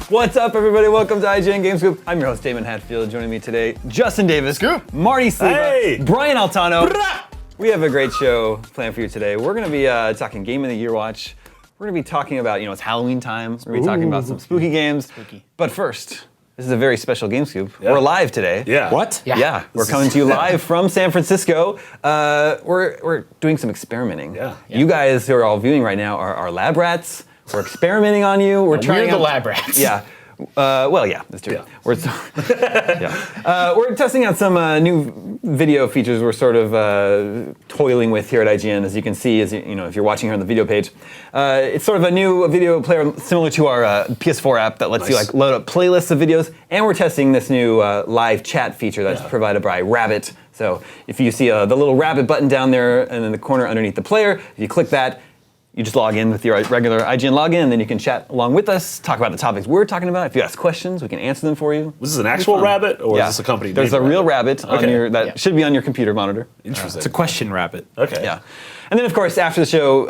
What's up, everybody? Welcome to IGN Game Scoop. I'm your host, Damon Hatfield. Joining me today, Justin Davis, Scoop. Marty Sleva, Hey. Brian Altano. We have a great show planned for you today. We're going to be talking Game of the Year Watch. We're going to be talking about, it's Halloween time. We're going to be talking about some spooky games. Spooky. But first, this is a very special Game Scoop. Yeah. We're live today. Yeah. What? Yeah, we're coming to you live from San Francisco. We're doing some experimenting. Yeah. You guys who are all viewing right now are lab rats. We're experimenting on you. We're trying We're the lab rats. Yeah. Well, yeah, that's true. Yeah. We're testing out some new video features we're sort of toiling with here at IGN, as you can see, if you're watching here on the video page. It's sort of a new video player similar to our PS4 app that lets you load up playlists of videos, and we're testing this new live chat feature that's provided by Rabbit. So if you see the little Rabbit button down there and in the corner underneath the player, if you click that, you just log in with your regular IGN login, and then you can chat along with us, talk about the topics we're talking about. If you ask questions, we can answer them for you. Was this an actual rabbit, or is this a company? There's a real rabbit on your should be on your computer monitor. Interesting. It's a question rabbit. Okay. Yeah, and then of course after the show,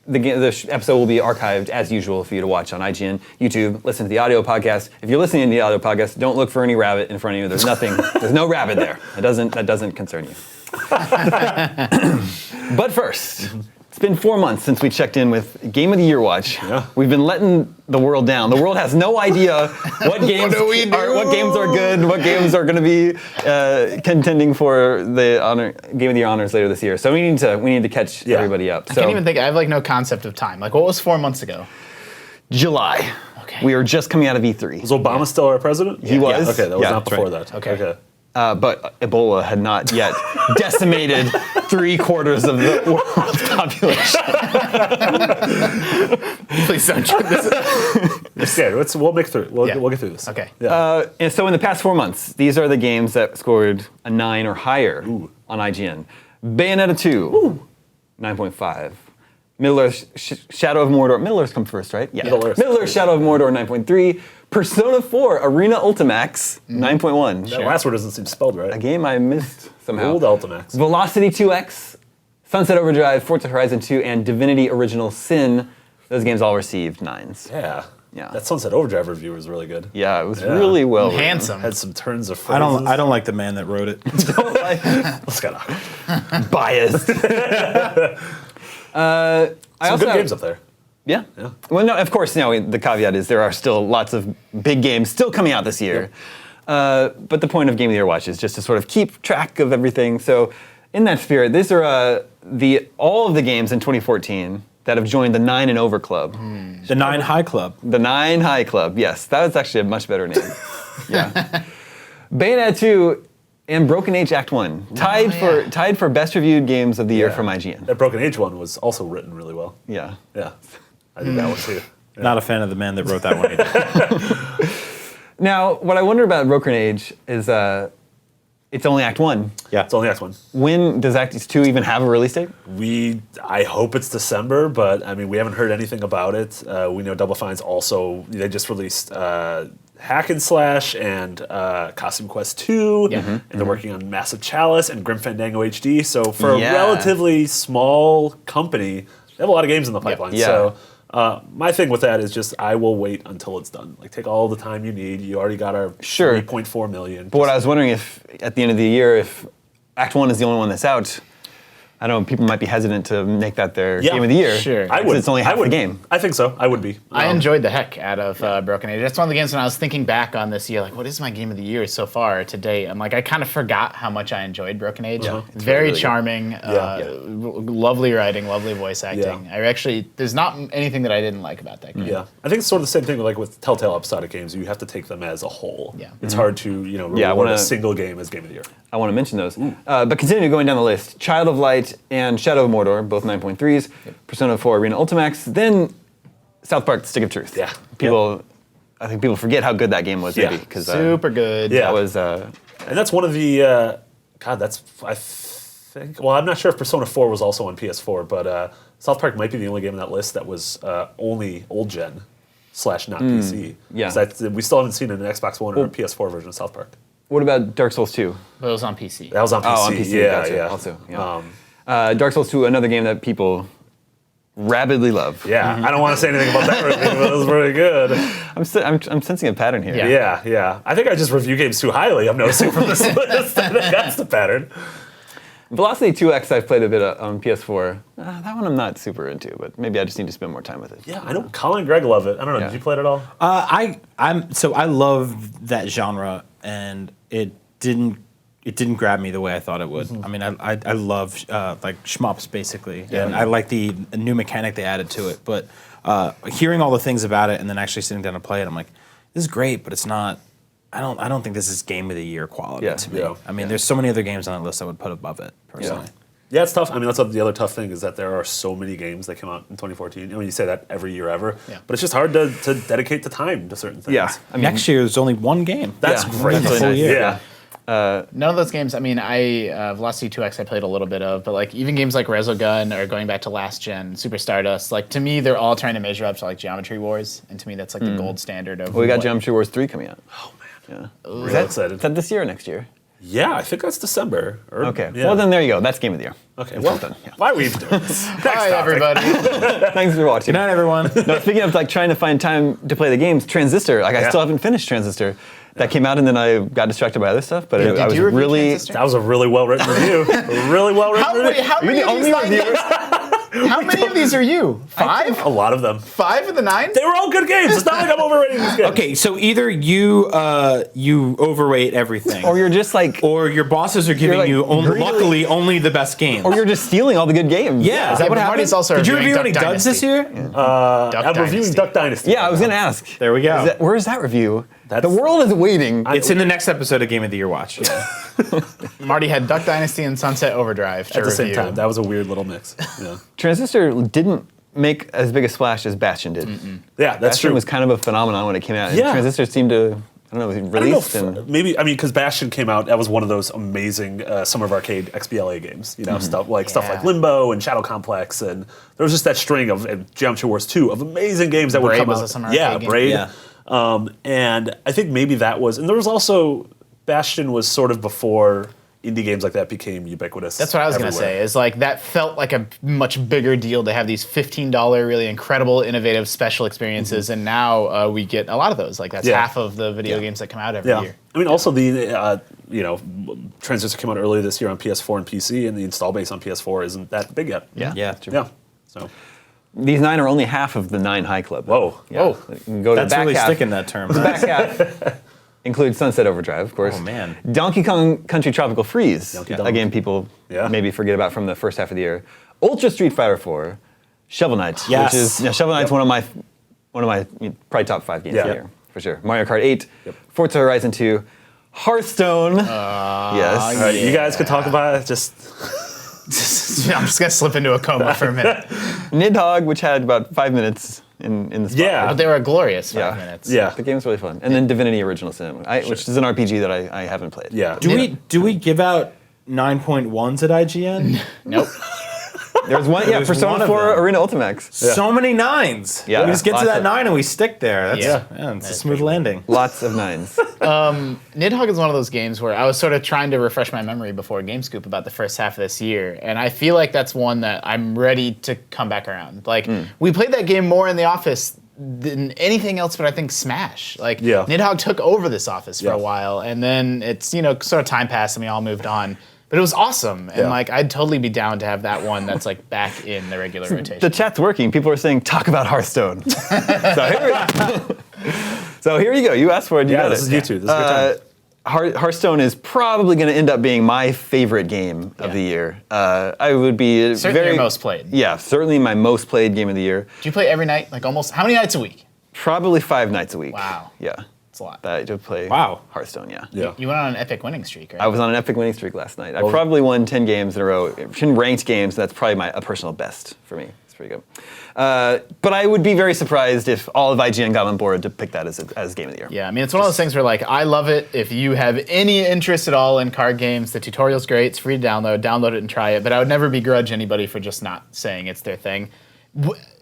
the episode will be archived as usual for you to watch on IGN, YouTube, listen to the audio podcast. If you're listening to the audio podcast, don't look for any rabbit in front of you. There's nothing. There's no rabbit there. That doesn't concern you. But first. It's been 4 months since we checked in with Game of the Year Watch. Yeah. We've been letting the world down. The world has no idea what games what games are good, what games are going to be contending for the Game of the Year honors later this year. So we need to catch everybody up. I can't even think. I have no concept of time. What was 4 months ago? July. Okay. We were just coming out of E3. Was Obama still our president? He was. Yeah. Okay, that was not before that. Okay. But Ebola had not yet decimated 3/4 of the world's population. Please don't do this. We'll make through. We'll get through this. Okay. Yeah. And so in the past 4 months, these are the games that scored a 9 or higher on IGN. Bayonetta 2, 9.5. Middle-earth Shadow of Mordor. Middle-earth's come first, right? Yeah. Middle-earth Shadow of Mordor, 9.3. Persona 4 Arena Ultimax, 9.1. That last word doesn't seem spelled right. A game I missed somehow. Old Ultimax. Velocity 2X, Sunset Overdrive, Forza Horizon 2, and Divinity Original Sin. Those games all received 9s. Yeah. Yeah. That Sunset Overdrive review was really good. Yeah, it was really well written. Handsome. Had some turns of phrases. I don't like the man that wrote it. Don't like Let's get off. biased. Some good games up there. Yeah. Well, no, of course, the caveat is there are still lots of big games still coming out this year. Yeah. But the point of Game of the Year Watch is just to sort of keep track of everything. So in that spirit, these are all of the games in 2014 that have joined the 9 and Over Club. The 9 High Club. The 9 High Club, yes. That was actually a much better name. Yeah. Bayonetta 2 and Broken Age Act 1, tied for best reviewed games of the year from IGN. That Broken Age one was also written really well. Yeah. Yeah. I did that one too. Yeah. Not a fan of the man that wrote that one either. Now, what I wonder about Broken Age is it's only Act 1. Yeah, it's only Act 1. When does Act 2 even have a release date? I hope it's December, but we haven't heard anything about it. We know Double Fine's also, they just released Hack and Slash and Costume Quest 2, and they're working on Massive Chalice and Grim Fandango HD. So for a relatively small company, they have a lot of games in the pipeline. Yeah. So my thing with that is just I will wait until it's done. Take all the time you need. You already got our 3.4 million. But what I was wondering if at the end of the year, if Act 1 is the only one that's out, I don't know, people might be hesitant to make that their game of the year. Sure. I would. It's only half the game. I think so. I would be. I enjoyed the heck out of Broken Age. That's one of the games when I was thinking back on this year, what is my game of the year so far to date? I'm I kind of forgot how much I enjoyed Broken Age. It's very charming, lovely writing, lovely voice acting. Yeah. There's not anything that I didn't like about that game. Yeah, I think it's sort of the same thing with Telltale episodic games. You have to take them as a whole. Yeah. It's hard to reward a single game as game of the year. I want to mention those. But continuing going down the list, Child of Light and Shadow of Mordor, both 9.3s. Persona 4 Arena Ultimax. Then South Park: The Stick of Truth. Yeah. I think people forget how good that game was. Yeah. Maybe because Super good. Yeah. that was. And that's one of the. I think. Well, I'm not sure if Persona 4 was also on PS4, but South Park might be the only game on that list that was only old gen / not PC. Yeah. We still haven't seen an Xbox One or a PS4 version of South Park. What about Dark Souls 2? But it was on PC. That was on PC. Oh, on PC. Yeah, gotcha. yeah. Also, yeah. Dark Souls 2, another game that people Rabidly love. Yeah, I don't want to say anything about that review, but it was really good. I'm sensing a pattern here. Yeah. I think I just review games too highly. I'm noticing from this list. That's the pattern. Velocity 2X I've played a bit on PS4. That one I'm not super into, but maybe I just need to spend more time with it. Yeah, I know Colin and Greg love it. I don't know. Yeah. Did you play it at all? I love that genre, and it didn't grab me the way I thought it would. I mean, I love like shmups basically, and I like the new mechanic they added to it. But hearing all the things about it and then actually sitting down to play it, I'm like, this is great, but it's not. I don't think this is game of the year quality to me. Yeah. I mean, there's so many other games on that list I would put above it personally. Yeah, it's tough. I mean, that's the other tough thing is that there are so many games that come out in 2014. I mean, you say that every year ever, but it's just hard to dedicate the time to certain things. Yeah. I mean, Next year there's only one game. That's great. That's really Full nice. year. Yeah. None of those games, I mean, Velocity 2X I played a little bit of, but like even games like Resogun or going back to last gen, Super Stardust, like to me, they're all trying to measure up to like Geometry Wars, and to me, that's like the gold standard of. Well, we got Geometry Wars 3 coming out. Oh man. Yeah. Real excited. Is that this year or next year? Yeah, I think that's December. Okay. Yeah. Well, then there you go. That's Game of the Year. Okay. Well done. Yeah. Why are we even doing this? Hi, everybody. Thanks for watching. Good night, everyone. No, speaking of like trying to find time to play the games, Transistor. Like I still haven't finished Transistor. That came out and then I got distracted by other stuff. But I was you review really. Transistor? That was a really well written review. A really well written review. How many of these How many of these are you? 5? A lot of them. 5 of the 9? They were all good games. It's not like I'm overrating these games. Okay, so either you overrate everything, Or you're just like. or your bosses are giving like you greedily- luckily only the best games. Or you're just stealing all the good games. yeah, is that Yeah, what but happened? Marty's also Did you reviewing review any Duck duds this Dynasty. year? I'm reviewing Duck Dynasty. Yeah, I was gonna ask. There we go. Where is that review? That's- The world is waiting. It's in the next episode of Game of the Year Watch. Marty had Duck Dynasty and Sunset Overdrive to At the same review. time. That was a weird little mix. Yeah, Transistor didn't make as big a splash as Bastion did. yeah that's Bastion true. was kind of a phenomenon when it came out. And Yeah. Transistor seemed to, I don't know, I don't released know and. maybe because Bastion came out, that was one of those amazing Summer of Arcade XBLA games. You know, stuff like Limbo and Shadow Complex, and there was just that string of Geometry Wars 2 of amazing games that would Braid come was out. a Summer yeah, Arcade game. Braid. Yeah. And I think maybe that was, and there was also Bastion was sort of before indie games like that became ubiquitous. That's what I was going to say, is like that felt like a much bigger deal to have these $15 really incredible, innovative, special experiences, and now we get a lot of those. Like that's half of the video games that come out every year. I mean, also the Transistor came out earlier this year on PS4 and PC, and the install base on PS4 isn't that big yet. Yeah. Yeah. So These 9 are only half of the 9 High Club. Whoa. Yeah. Whoa. You can go to That's the back really half. sticking that term. The back half includes Sunset Overdrive, of course. Oh, man. Donkey Kong Country Tropical Freeze, Donkey a Donk. game people Yeah. maybe forget about from the first half of the year. Ultra Street Fighter 4, Shovel Knight, Yes. which is Shovel Knight's one of my probably top 5 games of the Yeah. year for sure. Mario Kart 8, Forza Horizon 2, Hearthstone. Yes. all right, you guys could talk about it. Just I'm just going to slip into a coma for a minute. Nidhogg, which had about 5 minutes in the spotlight. Yeah. But they were a glorious 5 Yeah. minutes. yeah, The game's really fun. And then Divinity Original Sin, which is an RPG that I haven't played. yeah. Do we give out 9.1s at IGN? Nope. There's one, There was Persona one of 4 them. Arena Ultimax. So many 9s. Yeah. We just get to Lots that of- 9 and we stick there. That's, Yeah. it's a smooth landing. Lots of 9s. Nidhogg is one of those games where I was sort of trying to refresh my memory before GameScoop about the first half of this year, and I feel like that's one that I'm ready to come back around. Like, we played that game more in the office than anything else, but I think Smash. Like, Yeah. Nidhogg took over this office for Yeah. a while, and then it's, sort of time passed and we all moved on. But it was awesome, and Yeah. like I'd totally be down to have that one that's like back in the regular rotation. The chat's working. People are saying, talk about Hearthstone. So here you go. You asked for it. You Yeah, got this it. is you two. This is a good time. Hearthstone is probably going to end up being my favorite game of the year. I would be Certainly very your most played. Yeah, certainly my most played game of the year. Do you play every night? Like almost, how many nights a week? Probably 5 nights a week. Wow. Yeah. It's a lot. That I do play Wow. Hearthstone, yeah. Yeah. You went on an epic winning streak, right? I was on an epic winning streak last night. I probably won 10 games in a row, 10 ranked games. That's probably a personal best for me. It's pretty good. But I would be very surprised if all of IGN got on board to pick that as game of the year. Yeah, I mean, it's one of those things where, like, I love it. If you have any interest at all in card games, the tutorial's great. It's free to download it and try it. But I would never begrudge anybody for just not saying it's their thing.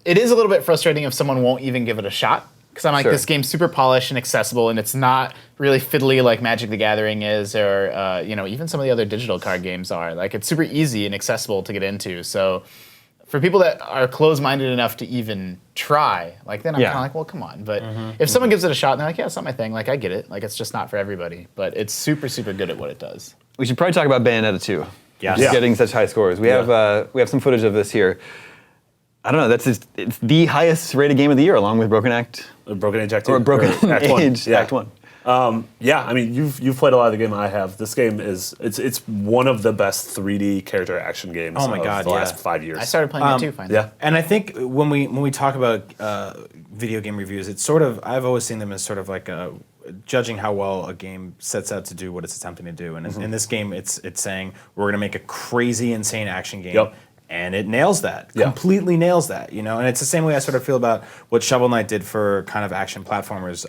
It is a little bit frustrating if someone won't even give it a shot. Because I'm like, Sure. this game's super polished and accessible, and it's not really fiddly like Magic the Gathering is, or even some of the other digital card games are. Like, it's super easy and accessible to get into. So for people that are closed-minded enough to even try, like then I'm Yeah. kind of like, well, come on. But if someone gives it a shot and they're like, yeah, it's not my thing, like I get it. Like it's just not for everybody. But it's super, super good at what it does. We should probably talk about Bayonetta 2. Yes. Just getting such high scores. We have some footage of this here. I don't know. It's the highest rated game of the year, along with Broken Broken Age Act 2. or Broken Act 1. Age Act 1. Yeah, I mean, you've played a lot of the game I have. This game it's one of the best 3D character action games Oh my God, of the yeah. last 5 years. I started playing it too, finally. Yeah. And I think when we talk about video game reviews, it's sort of, I've always seen them as sort of like judging how well a game sets out to do what it's attempting to do. And in this game, it's saying we're going to make a crazy, insane action game. Yep. And it nails that, Yeah. completely nails that, you know. And it's the same way I sort of feel about what Shovel Knight did for kind of action platformers.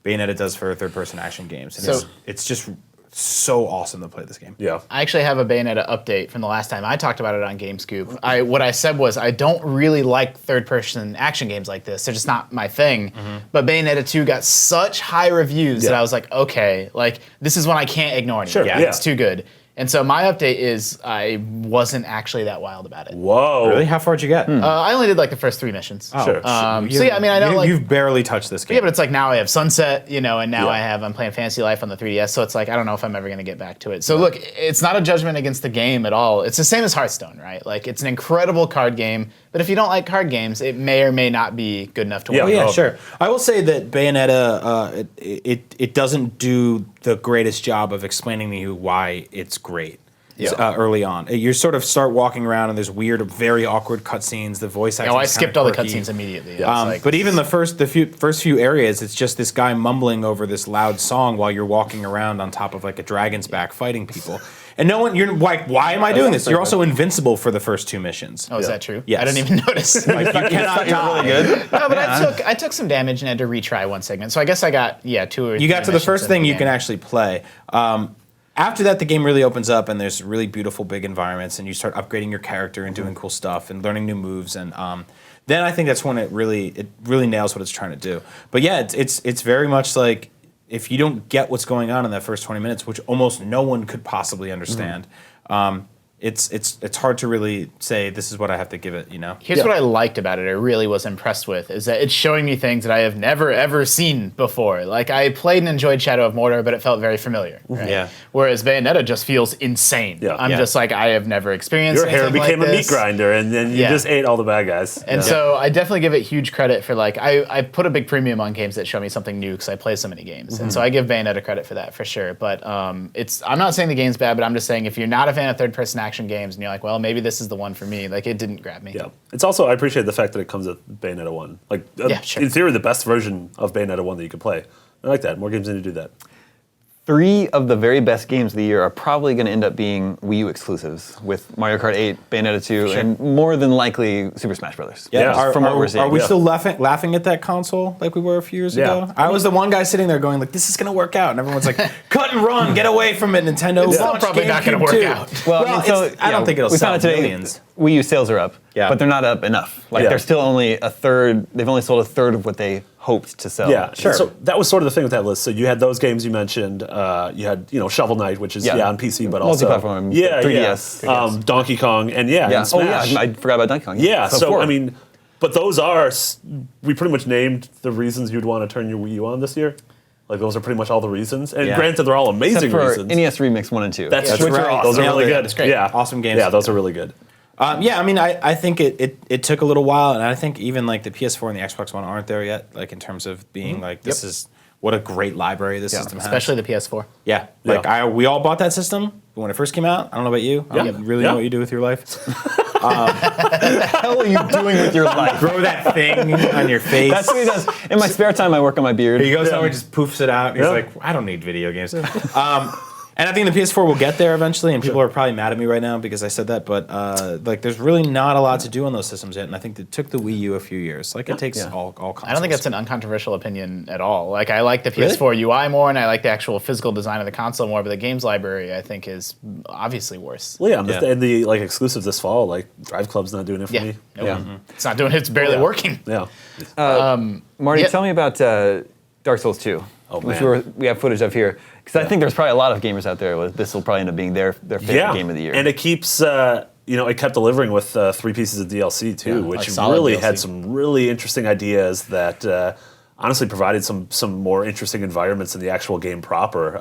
Bayonetta does for third-person action games. And it's just so awesome to play this game. Yeah. I actually have a Bayonetta update from the last time I talked about it on GameScoop. What I said was I don't really like third-person action games like this. They're just not my thing. But Bayonetta 2 got such high reviews that I was like, okay, like this is one I can't ignore anymore. Sure, yeah. It's too good. And so my update is I wasn't actually that wild about it. Whoa. Really? How far did you get? I only did like the first 3 missions. Sure. So yeah, I mean, I know like you've barely touched this game. yeah, but it's like now I have Sunset, you know, and now Yeah. I'm playing Fantasy Life on the 3DS, so it's like I don't know if I'm ever going to get back to it. So look, it's not a judgment against the game at all. It's the same as Hearthstone, right? Like it's an incredible card game, but if you don't like card games, it may or may not be good enough to Yeah. win. Oh yeah, over. sure. I will say that Bayonetta, it doesn't do the greatest job of explaining to you why it's great. Early on, you sort of start walking around and there's weird, very awkward cutscenes. The voice acting. I is skipped kinda all the quirky. cutscenes immediately. It's like- But even the first few areas, it's just this guy mumbling over this loud song while you're walking around on top of like a dragon's back fighting people. And no one, you're like, why am I doing this? You're also invincible for the first 2 missions. oh, is that true? Yes. I didn't even notice. Like, you cannot die. No, but I took some damage and had to retry one segment. So I guess I got 2 or 3 You got to the missions first in thing the you game. can actually play. After that, the game really opens up, and there's really beautiful big environments, and you start upgrading your character and doing cool stuff and learning new moves. And then I think that's when it really nails what it's trying to do. But yeah, it's very much like if you don't get what's going on in that first 20 minutes, which almost no one could possibly understand. It's hard to really say this is what I have to give it, you know? Here's what I liked about it, I really was impressed with, is that it's showing me things that I have never, ever seen before. Like, I played and enjoyed Shadow of Mordor, but it felt very familiar. Right? Yeah. Whereas Bayonetta just feels insane. Yeah. I'm Yeah. just like, I have never experienced Your hair anything became like a meat this. grinder, and then you Yeah. just ate all the bad guys. And so I definitely give it huge credit for, like, I put a big premium on games that show me something new because I play so many games. And so I give Bayonetta credit for that, for sure. But I'm not saying the game's bad, but I'm just saying if you're not a fan of third-person action games and you're like, well, maybe this is the one for me. Like, it didn't grab me. Yeah, it's also I appreciate the fact that it comes with Bayonetta 1. Like, Yeah, sure. in theory, the best version of Bayonetta 1 that you could play. I like that. More games need to do that. 3 of the very best games of the year are probably going to end up being Wii U exclusives, with Mario Kart 8, Bayonetta 2, and more than likely Super Smash Brothers. Yeah. from what we're seeing. Are we Yeah. still laughing at that console like we were a few years Yeah. ago? I was the one guy sitting there going like, "This is gonna work out," and everyone's like, "Cut and run, get away from it, Nintendo." It's still launch probably not gonna GameCube work 2." out. Well, I don't think it'll we sell found out today, millions. Wii U sales are up, Yeah. but they're not up enough. Like Yeah. they're still only a third. They've only sold a third of what they hoped to sell. Yeah, Sure. So that was sort of the thing with that list. So you had those games you mentioned. You had Shovel Knight, which is on PC, but also Multi-platform, 3DS, 3DS. Donkey Kong, and Yeah. and Smash. Oh yeah, I forgot about Donkey Kong. Yeah, so 4. I mean, but those are we pretty much named the reasons you'd want to turn your Wii U on this year. Like those are pretty much all the reasons. And Yeah. granted, they're all except amazing for reasons. NES Remix 1 and 2. That's which right. are awesome. Those are really Nailed it. good. That's great. Yeah, Awesome games. Yeah, those are really good. Yeah, I mean, I think it took a little while, and I think even like the PS4 and the Xbox One aren't there yet. Like in terms of being like, this is what a great library this system has. Especially the PS4. Yeah, like Yeah. we all bought that system when it first came out. I don't know about you. I don't Yeah. really Yeah. know what you do with your life. What the hell are you doing with your life? Grow that thing on your face. That's what he does. In my spare time, I work on my beard. He goes somewhere and just poofs it out. And he's Yeah. like, I don't need video games. And I think the PS4 will get there eventually, and people are probably mad at me right now because I said that, but like, there's really not a lot to do on those systems yet, and I think it took the Wii U a few years. Like, it takes all consoles. I don't think that's an uncontroversial opinion at all. Like, I like the PS4 UI more, and I like the actual physical design of the console more, but the games library, I think, is obviously worse. Well, yeah, Yeah. and the like exclusives this fall, like Drive Club's not doing it for Yeah. me. Nope. Yeah. It's not doing it. It's barely Yeah. working. Yeah. Marty, Yeah. tell me about Dark Souls 2, which man. we have footage of here. Because I think there's probably a lot of gamers out there. This will probably end up being their favorite game of the year. And it keeps it kept delivering with 3 pieces of DLC too, which really DLC. had some really interesting ideas that honestly provided some more interesting environments in the actual game proper.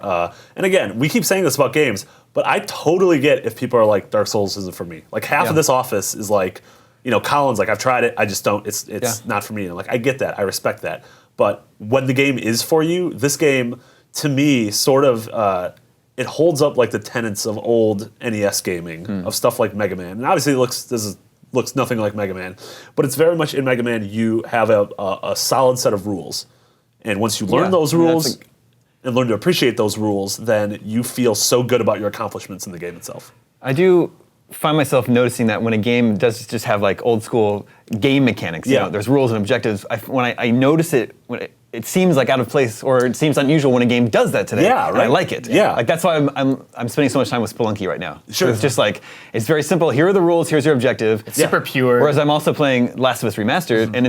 And again, we keep saying this about games, but I totally get if people are like, Dark Souls isn't for me. Like half of this office is like, Colin's like, I've tried it, I just don't, it's not for me. And like, I get that, I respect that. But when the game is for you, this game, to me, sort of, it holds up like the tenets of old NES gaming, of stuff like Mega Man. And obviously it looks nothing like Mega Man, but it's very much in Mega Man, you have a solid set of rules. And once you learn those rules and learn to appreciate those rules, then you feel so good about your accomplishments in the game itself. I do find myself noticing that when a game does just have like old school game mechanics, there's rules and objectives. When I notice it, it seems like out of place, or it seems unusual when a game does that today. Yeah, right. And I like it. Yeah. Like that's why I'm spending so much time with Spelunky right now. Sure. It's just like, it's very simple. Here are the rules. Here's your objective. It's super pure. Whereas I'm also playing Last of Us Remastered, and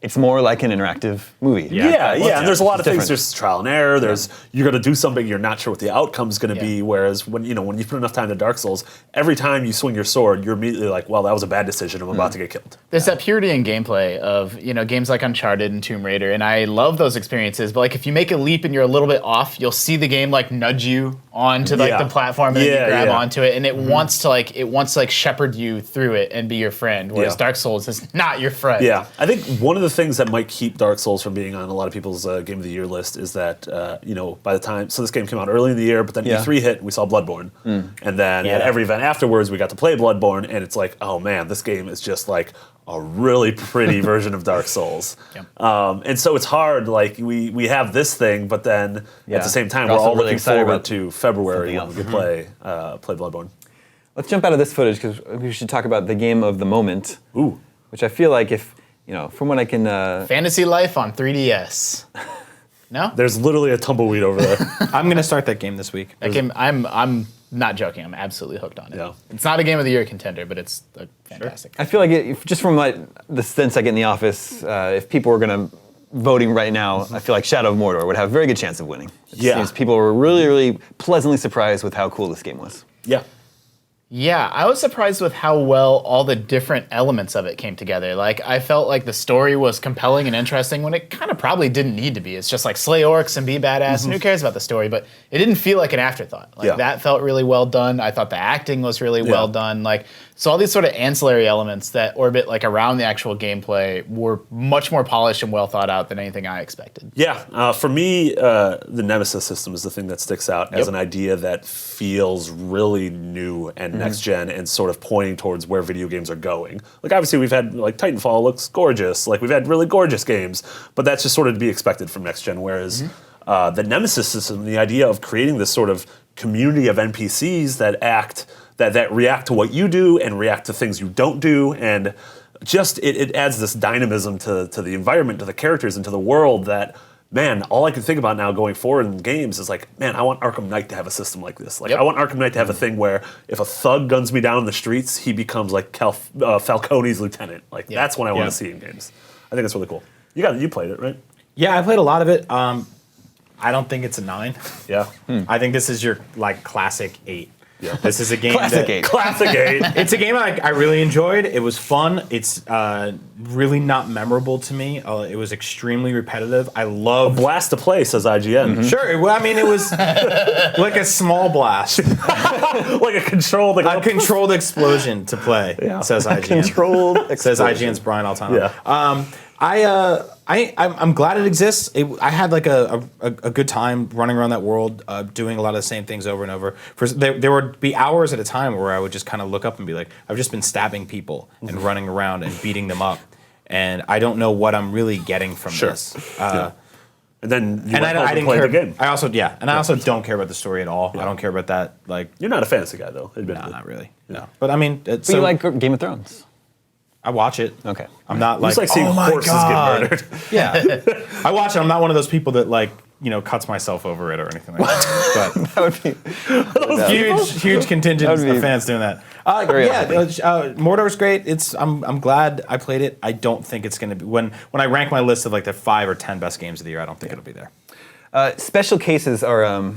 it's more like an interactive movie. Yeah. And there's a lot of things. different. There's trial and error. There's you're going to do something, you're not sure what the outcome's going to be. Whereas when you put enough time to Dark Souls, every time you swing your sword, you're immediately like, well, that was a bad decision. I'm about to get killed. There's that purity in gameplay of games like Uncharted and Tomb Raider, and I love those experiences. But like if you make a leap and you're a little bit off, you'll see the game like nudge you onto like the platform, and then you grab onto it, and it wants to shepherd you through it and be your friend. Whereas Dark Souls is not your friend. Yeah, I think one of the things that might keep Dark Souls from being on a lot of people's Game of the Year list is that by the time this game came out early in the year, but then E3 hit and we saw Bloodborne, and then at every event afterwards we got to play Bloodborne, and it's like, oh man, this game is just like a really pretty version of Dark Souls. And so it's hard, like we have this thing, but then at the same time we're all really looking excited forward about to February when else. we can play Bloodborne. Let's jump out of this footage because we should talk about the game of the moment. Ooh. Which I feel like from what I can... Fantasy Life on 3DS. No? There's literally a tumbleweed over there. I'm going to start that game this week. That game, I'm not joking. I'm absolutely hooked on it. Yeah. It's not a Game of the Year contender, but it's fantastic. I feel like just from the sense I get in the office, if people were going to voting right now, I feel like Shadow of Mordor would have a very good chance of winning. It seems people were really, really pleasantly surprised with how cool this game was. Yeah. Yeah, I was surprised with how well all the different elements of it came together. Like, I felt like the story was compelling and interesting when it kind of probably didn't need to be. It's just like slay orcs and be badass, and who cares about the story? But it didn't feel like an afterthought. Like, that felt really well done. I thought the acting was really well done. Like, so all these sort of ancillary elements that orbit like around the actual gameplay were much more polished and well thought out than anything I expected. Yeah, for me, the Nemesis system is the thing that sticks out as an idea that feels really new and next gen and sort of pointing towards where video games are going. Like obviously we've had like Titanfall looks gorgeous, like we've had really gorgeous games, but that's just sort of to be expected from next gen. Whereas the Nemesis system, the idea of creating this sort of community of NPCs that that react to what you do and react to things you don't do, and just it adds this dynamism to the environment, to the characters, and to the world that, man, all I can think about now going forward in games is like, man, I want Arkham Knight to have a system like this. Like, I want Arkham Knight to have a thing where if a thug guns me down in the streets, he becomes like Falcone's lieutenant. Like, that's what I want to see in games. I think it's really cool. You played it, right? Yeah, I played a lot of it. I don't think it's a 9. Yeah. I think this is your like classic 8. Yeah. This is a game Classic 8. Classic 8. It's a game I really enjoyed. It was fun. It's really not memorable to me. It was extremely repetitive. I love Blast to play, says IGN. Sure. Well, I mean, it was like a small blast, Like a controlled, a controlled explosion to play. Says IGN. Controlled Says IGN's Brian Altano. Yeah. I'm glad it exists. I had like a good time running around that world, doing a lot of the same things over and over. There would be hours at a time where I would just kind of look up and be like, I've just been stabbing people and running around and beating them up, and I don't know what I'm really getting from this. And then I didn't play care. the game. I also don't care about the story at all. I don't care about that. Like, You're not a fantasy guy, though. no, not really. No, but I mean, But you like Game of Thrones? I watch it. Okay. I'm not It's like seeing oh my horses God. get murdered. Yeah, I watch it. I'm not one of those people that like cuts myself over it or anything like that. But That would be... huge contingent That would be of fans doing that. very Mordor's great. I'm glad I played it. I don't think it's going to be when I rank my list of like the 5 or 10 best games of the year. I don't think it'll be there. Special cases are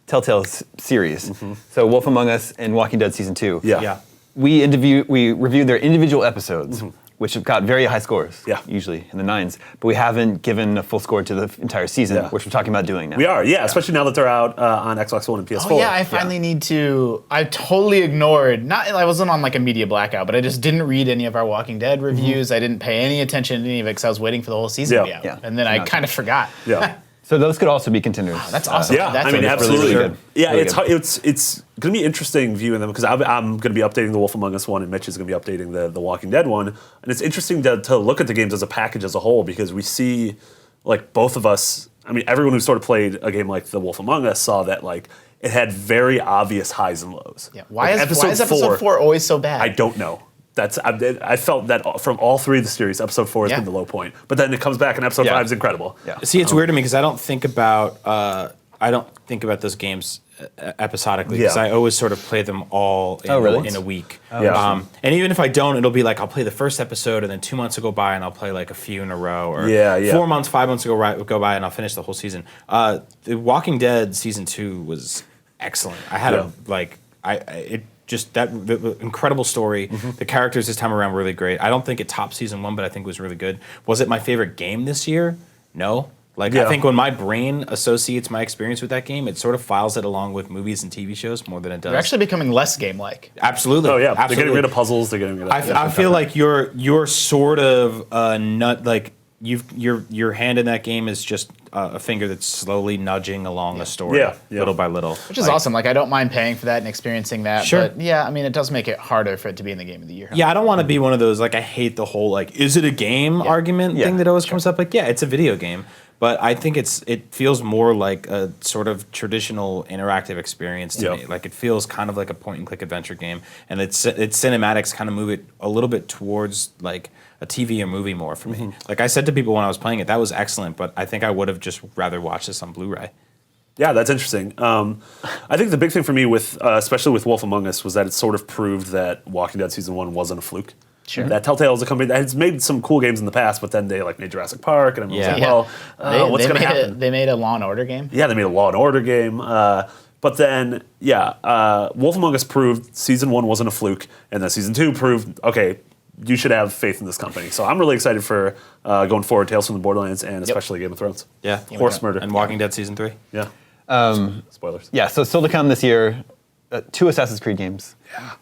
Telltale's series. So Wolf Among Us and Walking Dead Season 2. Yeah. we reviewed their individual episodes, which have got very high scores, usually in the 9s, but we haven't given a full score to the entire season, which we're talking about doing now. We are, especially now that they're out on Xbox One and PS4. Oh yeah, I finally need to. I totally ignored. I wasn't on like a media blackout, but I just didn't read any of our Walking Dead reviews. I didn't pay any attention to any of it because I was waiting for the whole season to be out, and then I kind of forgot. Yeah. So those could also be contenders. That's awesome. I mean, absolutely. Really good. Yeah, Really it's going to be interesting viewing them because I'm going to be updating the Wolf Among Us one, and Mitch is going to be updating the Walking Dead one, and it's interesting to look at the games as a package as a whole because we see like both of us. I mean, everyone who sort of played a game like the Wolf Among Us saw that like it had very obvious highs and lows. Yeah. Why like, is episode 4 always so bad? I don't know. I felt that from all three of the series, episode 4 has been the low point. But then it comes back and episode 5 is incredible. Yeah. See, it's weird to me because I don't think about those games episodically because I always sort of play them all in a week. And even if I don't, it'll be like I'll play the first episode and then 2 months will go by and I'll play like a few in a row. Or 4 months, 5 months will go by and I'll finish the whole season. The Walking Dead season 2 was excellent. I had the incredible story. The characters this time around were really great. I don't think it topped season 1, but I think it was really good. Was it my favorite game this year? No. I think when my brain associates my experience with that game, it sort of files it along with movies and TV shows more than it does. They're actually becoming less game-like. Absolutely. Oh yeah, absolutely. they're getting rid of puzzles. They're getting rid of. I feel like you're sort of nut like your hand in that game is just a finger that's slowly nudging along a story, little by little, which is awesome. Like I don't mind paying for that and experiencing that. Sure. But yeah, I mean, it does make it harder for it to be in the game of the year. Yeah, I don't want to be one of those like I hate the whole like is it a game argument thing that always comes up. Like it's a video game. But I think it feels more like a sort of traditional interactive experience to me. Like it feels kind of like a point and click adventure game, and its cinematics kind of move it a little bit towards like a TV or movie more for me. Like I said to people when I was playing it, that was excellent, but I think I would have just rather watched this on Blu-ray. Yeah, that's interesting. I think the big thing for me with, especially with Wolf Among Us, was that it sort of proved that Walking Dead season 1 wasn't a fluke. Sure. That Telltale is a company that has made some cool games in the past, but then they like made Jurassic Park, and everyone was like, what's going to happen? They made a Law and Order game. Yeah, they made a Law and Order game. But then, Wolf Among Us proved season 1 wasn't a fluke, and then season 2 proved, okay, you should have faith in this company. So I'm really excited for going forward, Tales from the Borderlands, and especially Game of Thrones. Yeah. Horse Murder. And Walking Dead season 3. Yeah. Spoilers. Yeah, so still to come this year, 2 Assassin's Creed games.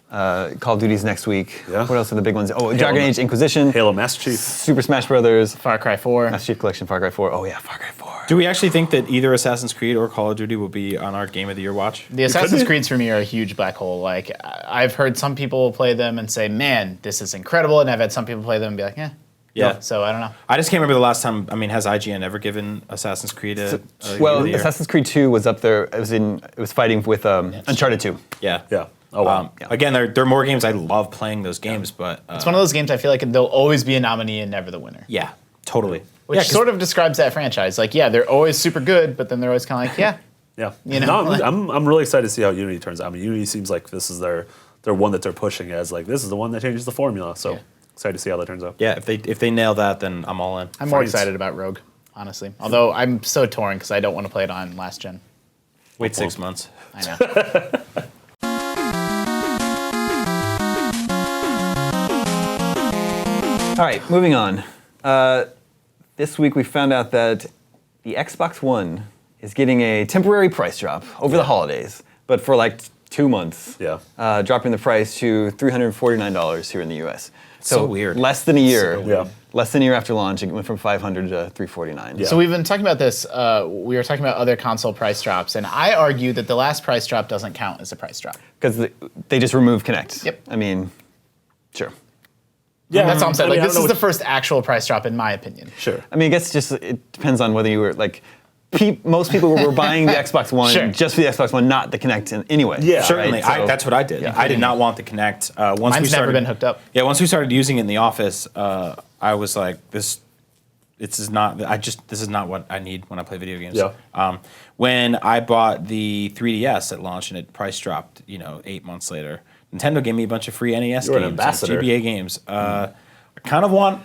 Call of Duty's next week. Yeah. What else are the big ones? Oh, Dragon Age Inquisition. Halo Master Chief. Super Smash Brothers. Far Cry 4. Master Chief Collection, Far Cry 4. Oh yeah, Far Cry 4. Do we actually think that either Assassin's Creed or Call of Duty will be on our Game of the Year watch? The Assassin's Creeds for me are a huge black hole. Like I've heard some people play them and say, "Man, this is incredible," and I've had some people play them and be like, "Eh." Yeah. So I don't know. I just can't remember the last time. I mean, has IGN ever given Assassin's Creed a Game of the Year? Assassin's Creed 2 was up there. It was fighting with Uncharted 2. Yeah. Yeah. Oh, wow. Again, there are more games. I love playing those games, but It's one of those games I feel like they'll always be a nominee and never the winner. yeah, totally. Which sort of describes that franchise. Like, yeah, they're always super good, but then they're always kind of like, yeah. Yeah. You know, no, I'm really excited to see how Unity turns out. I mean, Unity seems like this is their one that they're pushing as like this is the one that changes the formula. So excited to see how that turns out. Yeah, if they nail that, then I'm all in. I'm more excited about Rogue, honestly. Although I'm so torn because I don't want to play it on last gen. Wait 6 months. I know. All right, moving on. This week we found out that the Xbox One is getting a temporary price drop over the holidays, but for like 2 months. Yeah. Dropping the price to $349 here in the US. So weird. Less than a year. So weird. Less than a year after launch, it went from $500 to $349. Yeah. So we've been talking about this. We were talking about other console price drops, and I argue that the last price drop doesn't count as a price drop. Because they just removed Kinect. Yep. I mean, sure. Yeah, that's all I'm saying. Like, I this don't is know the first actual price drop, in my opinion. Sure. I mean, I guess it depends on whether you were like, most people were buying the Xbox One just for the Xbox One, not the Kinect anyway. Yeah. Certainly, Right? So- that's what I did. Yeah. I did not want the Kinect. Mine's never been hooked up. Yeah, once we started using it in the office, I was like, this is not what I need when I play video games. Yeah. When I bought the 3DS at launch and it price dropped, 8 months later, Nintendo gave me a bunch of free NES You're an games, ambassador. GBA games. I kind of want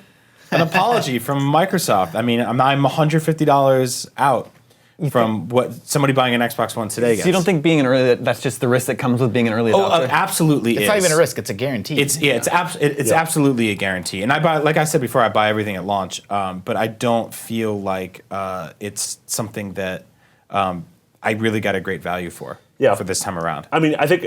an apology from Microsoft. I mean, I'm $150 out from what somebody buying an Xbox One today gets. So you don't think being an early, that's just the risk that comes with being an early adopter? Absolutely. It's not even a risk; it's a guarantee. It's absolutely a guarantee. And I buy, like I said before, I buy everything at launch. But I don't feel like it's something that I really got a great value for this time around. I mean, I think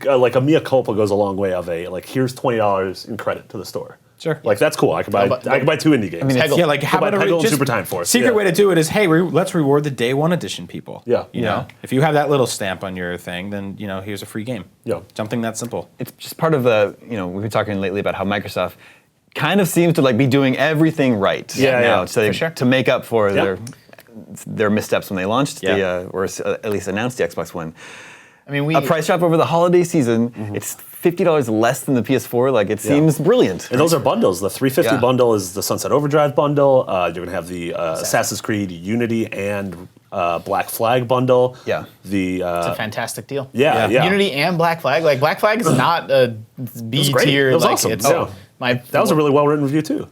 like a mea culpa goes a long way of here's $20 in credit to the store. Sure. Like that's cool. I can buy 2 indie games. I mean, how about Peggle and Super Time Force? Secret way to do it is, hey, let's reward the day one edition people. Yeah. You know, if you have that little stamp on your thing, then here's a free game. Yeah. Something that simple. It's just part of the, we've been talking lately about how Microsoft kind of seems to be doing everything right now to make up for their missteps when they launched or at least announced the Xbox One. I mean, a price drop over the holiday season. It's $50 less than the PS4. It seems brilliant. And those are bundles. The $350 bundle is the Sunset Overdrive bundle. You're going to have the Assassin's Creed Unity and Black Flag bundle. Yeah. It's a fantastic deal. Yeah. Unity and Black Flag. Black Flag is not a B tier. It was awesome. That was a really well-written review, too.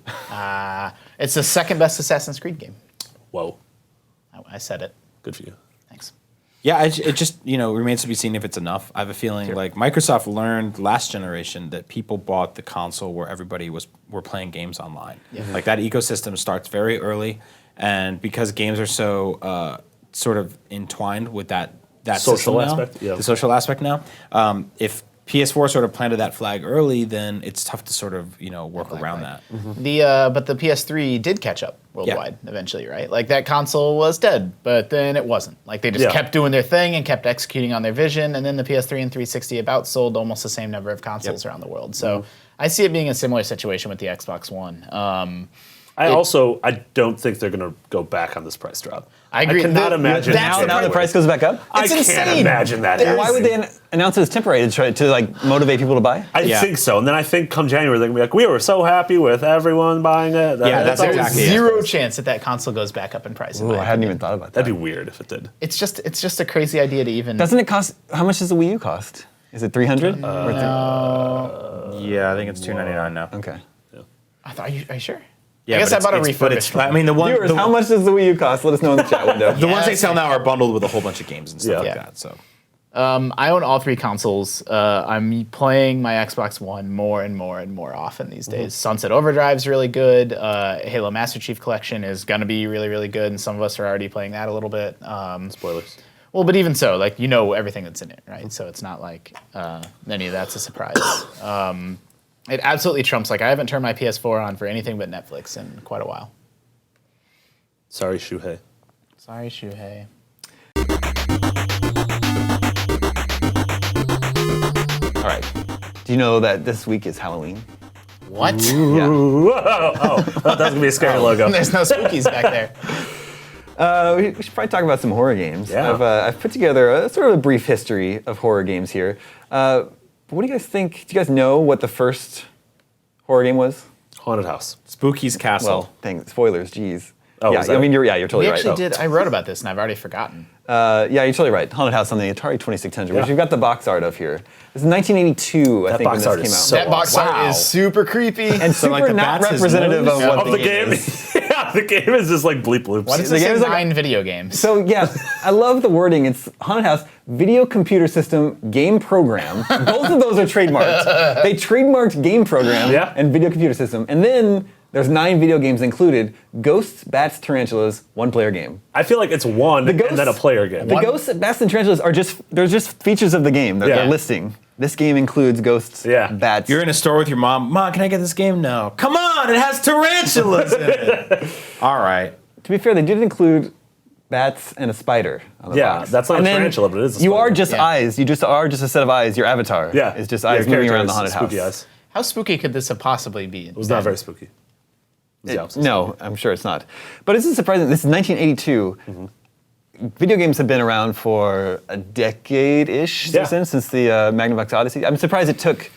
It's the second best Assassin's Creed game. Whoa. I said it. Good for you. Thanks. Yeah, it just remains to be seen if it's enough. I have a feeling like Microsoft learned last generation that people bought the console where everybody were playing games online. Yeah. Like that ecosystem starts very early, and because games are so sort of entwined with that social system aspect, the social aspect now. If PS4 sort of planted that flag early, then it's tough to sort of work around that. But the PS3 did catch up worldwide eventually, right? Like that console was dead, but then it wasn't. Like they just kept doing their thing and kept executing on their vision, and then the PS3 and 360 about sold almost the same number of consoles around the world. So I see it being a similar situation with the Xbox One. I don't think they're going to go back on this price drop. I agree. I cannot imagine. Now the price goes back up? It's insane. Can't imagine that. Why would they announce it as temporary to try to motivate people to buy? I think so. And then I think come January they're going to be like, we were so happy with everyone buying it. That's exactly it. Zero chance that console goes back up in price. Ooh, I hadn't even thought about that. That'd be weird if it did. It's just a crazy idea to even. Doesn't it cost? How much does the Wii U cost? Is it $300? Yeah, I think it's $299 now. Okay. Are you sure? Yeah, I guess I bought a refurbished one. I mean, Viewers, how much does the Wii U cost? Let us know in the chat window. The ones they sell now are bundled with a whole bunch of games and stuff like that. So, I own all 3 consoles. I'm playing my Xbox One more and more and more often these days. Sunset Overdrive's really good. Halo Master Chief Collection is going to be really, really good, and some of us are already playing that a little bit. Spoilers. Well, but even so, everything that's in it, right? So it's not like any of that's a surprise. It absolutely trumps. I haven't turned my PS4 on for anything but Netflix in quite a while. Sorry, Shuhei. Sorry, Shuhei. All right. Do you know that this week is Halloween? What? Yeah. Whoa! That's going to be a scary logo. There's no spookies back there. We should probably talk about some horror games. Yeah. I've put together a sort of a brief history of horror games here. What do you guys think? Do you guys know what the first horror game was? Haunted House. Spooky's Castle. Well, spoilers, geez. Oh, yeah, is that- I mean, you're totally We right. actually did. I wrote about this and I've already forgotten. Yeah, you're totally right. Haunted House on the Atari 2600, which we've got the box art of here. This is 1982, I think, when box this art came is out. so That box art is super creepy. And super the not bats is representative nose? of what Of the game. Yeah, the game is just like bleep bloops. What is The this game in is like- 9 video games? So yeah, I love the wording. It's Haunted House, video computer system, game program. Both of those are trademarked. They trademarked game program and video computer system. And then there's 9 video games included. Ghosts, Bats, Tarantulas, 1-player game. I feel like it's one and then a player game. The Ghosts, Bats, and Tarantulas are they're just features of the game. They're listing. This game includes ghosts, bats. You're in a store with your mom. Mom, can I get this game? No. Come on, it has tarantulas in it. All right. To be fair, they did include bats and a spider on the box. That's not And a then tarantula, but it is a You spider. are just eyes. You just are just a set of eyes. Your avatar is just eyes moving around the haunted house. Spooky eyes. How spooky could this have possibly been? It was not very spooky. It was the opposite. No, I'm sure it's not. But this is surprising. This is 1982. Video games have been around for a decade-ish since the Magnavox Odyssey. I'm surprised it took.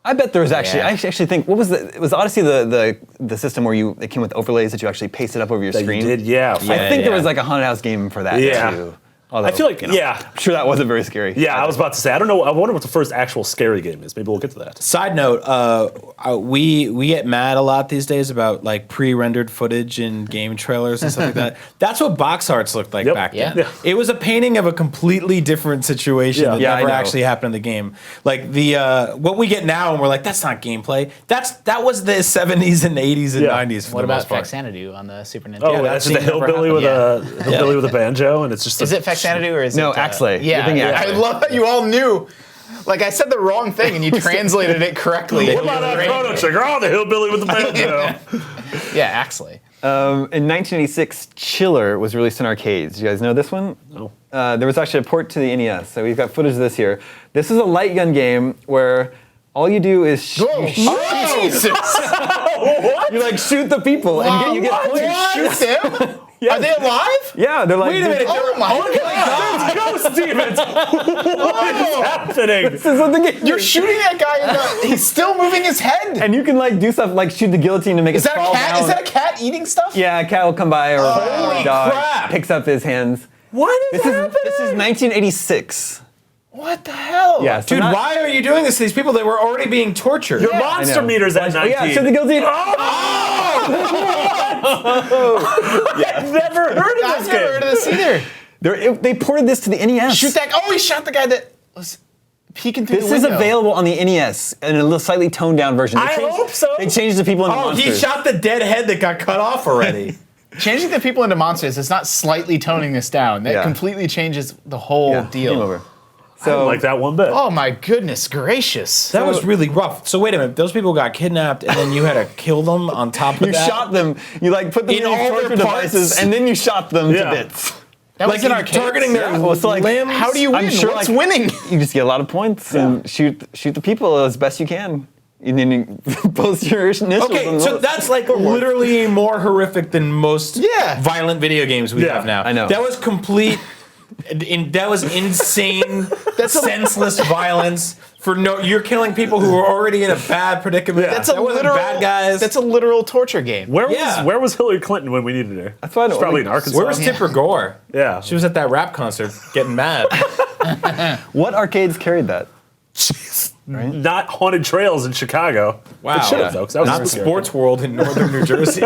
I bet there was actually. I actually think what was it was Odyssey the system where it came with overlays that you actually pasted up over your screen. You did, I think there was like a haunted house game for that too. Although, I feel like, I'm sure that wasn't very scary. Yeah, I was about to say, I don't know. I wonder what the first actual scary game is. Maybe we'll get to that. Side note, we get mad a lot these days about like pre-rendered footage in game trailers and stuff like that. That's what box arts looked like back then. Yeah. It was a painting of a completely different situation that Yeah, I never know. actually happened in the game. Like the what we get now, and we're like, that's not gameplay. That was the 70s and 80s and 90s. For What the about most part. Faxanadu on the Super Nintendo? Oh, Yeah, that's that just a scene never hillbilly with happened. a banjo, and it's just Is it Faxanadu or is No, it... Axley. You're Yeah, thinking I Axley. love that you all knew. Like, I said the wrong thing and you translated it correctly. What about that Chrono Trigger? Oh, the hillbilly with the banjo. Yeah, Axley. In 1986, Chiller was released in arcades. You guys know this one? No. There was actually a port to the NES, so we've got footage of this here. This is a light gun game where all you do is Jesus! What? you like shoot the people and you get points. Shoot them? Are they alive? Yeah, they're like. Wait a minute. Oh my God! There's ghost demons. What is happening? This is what the game. You're shooting that guy in the... He's still moving his head. and you can like do stuff like shoot the guillotine to make Is it that a fall cat? down. Is that a cat eating stuff? Yeah, a cat will come by or a dog crap. picks up his hands. What is happening? This is 1986. What the hell? Yeah, so Dude, not- why are you doing this to these people? They were already being tortured. Your I monster know. meter's at Oh 19. yeah, shoot the guillotine. I've never heard of I've this never game. heard of this either. They ported this to the NES. Shoot that... Oh, he shot the guy that was peeking through This the is window. available on the NES in a little slightly toned down version. I hope so. They changed the people into Oh, monsters. he shot the dead head that got cut off already. Changing the people into monsters is not slightly toning this down. That Yeah. completely changes the whole Yeah, deal. game over. I don't like that one bit. Oh my goodness gracious. That was really rough. So wait a minute, those people got kidnapped, and then you had to kill them on top of You that. shot them. You like put them In in, all these their torture devices, parts? and then you shot them Yeah. to bits. That Like was in you're arcades? targeting their Well, so like, limbs. How do you win? I'm sure, What's like, winning? You just get a lot of points and shoot the people as best you can. And then you post your initials. Okay, on so those. that's like literally more horrific than most violent video games we Yeah, have now. I know. That was complete. That was insane, senseless violence. For no, you're killing people who are already in a bad predicament. That's That wasn't bad guys. That's a literal torture game. Where was Hillary Clinton when we needed her? That's why I don't She's probably like- in Arkansas. Where was Tipper Gore? Yeah. She was at that rap concert getting mad. What arcades carried that? Not Haunted Trails in Chicago. Wow. It should have, though, 'cause that was Not a scary Sports World in northern New Jersey.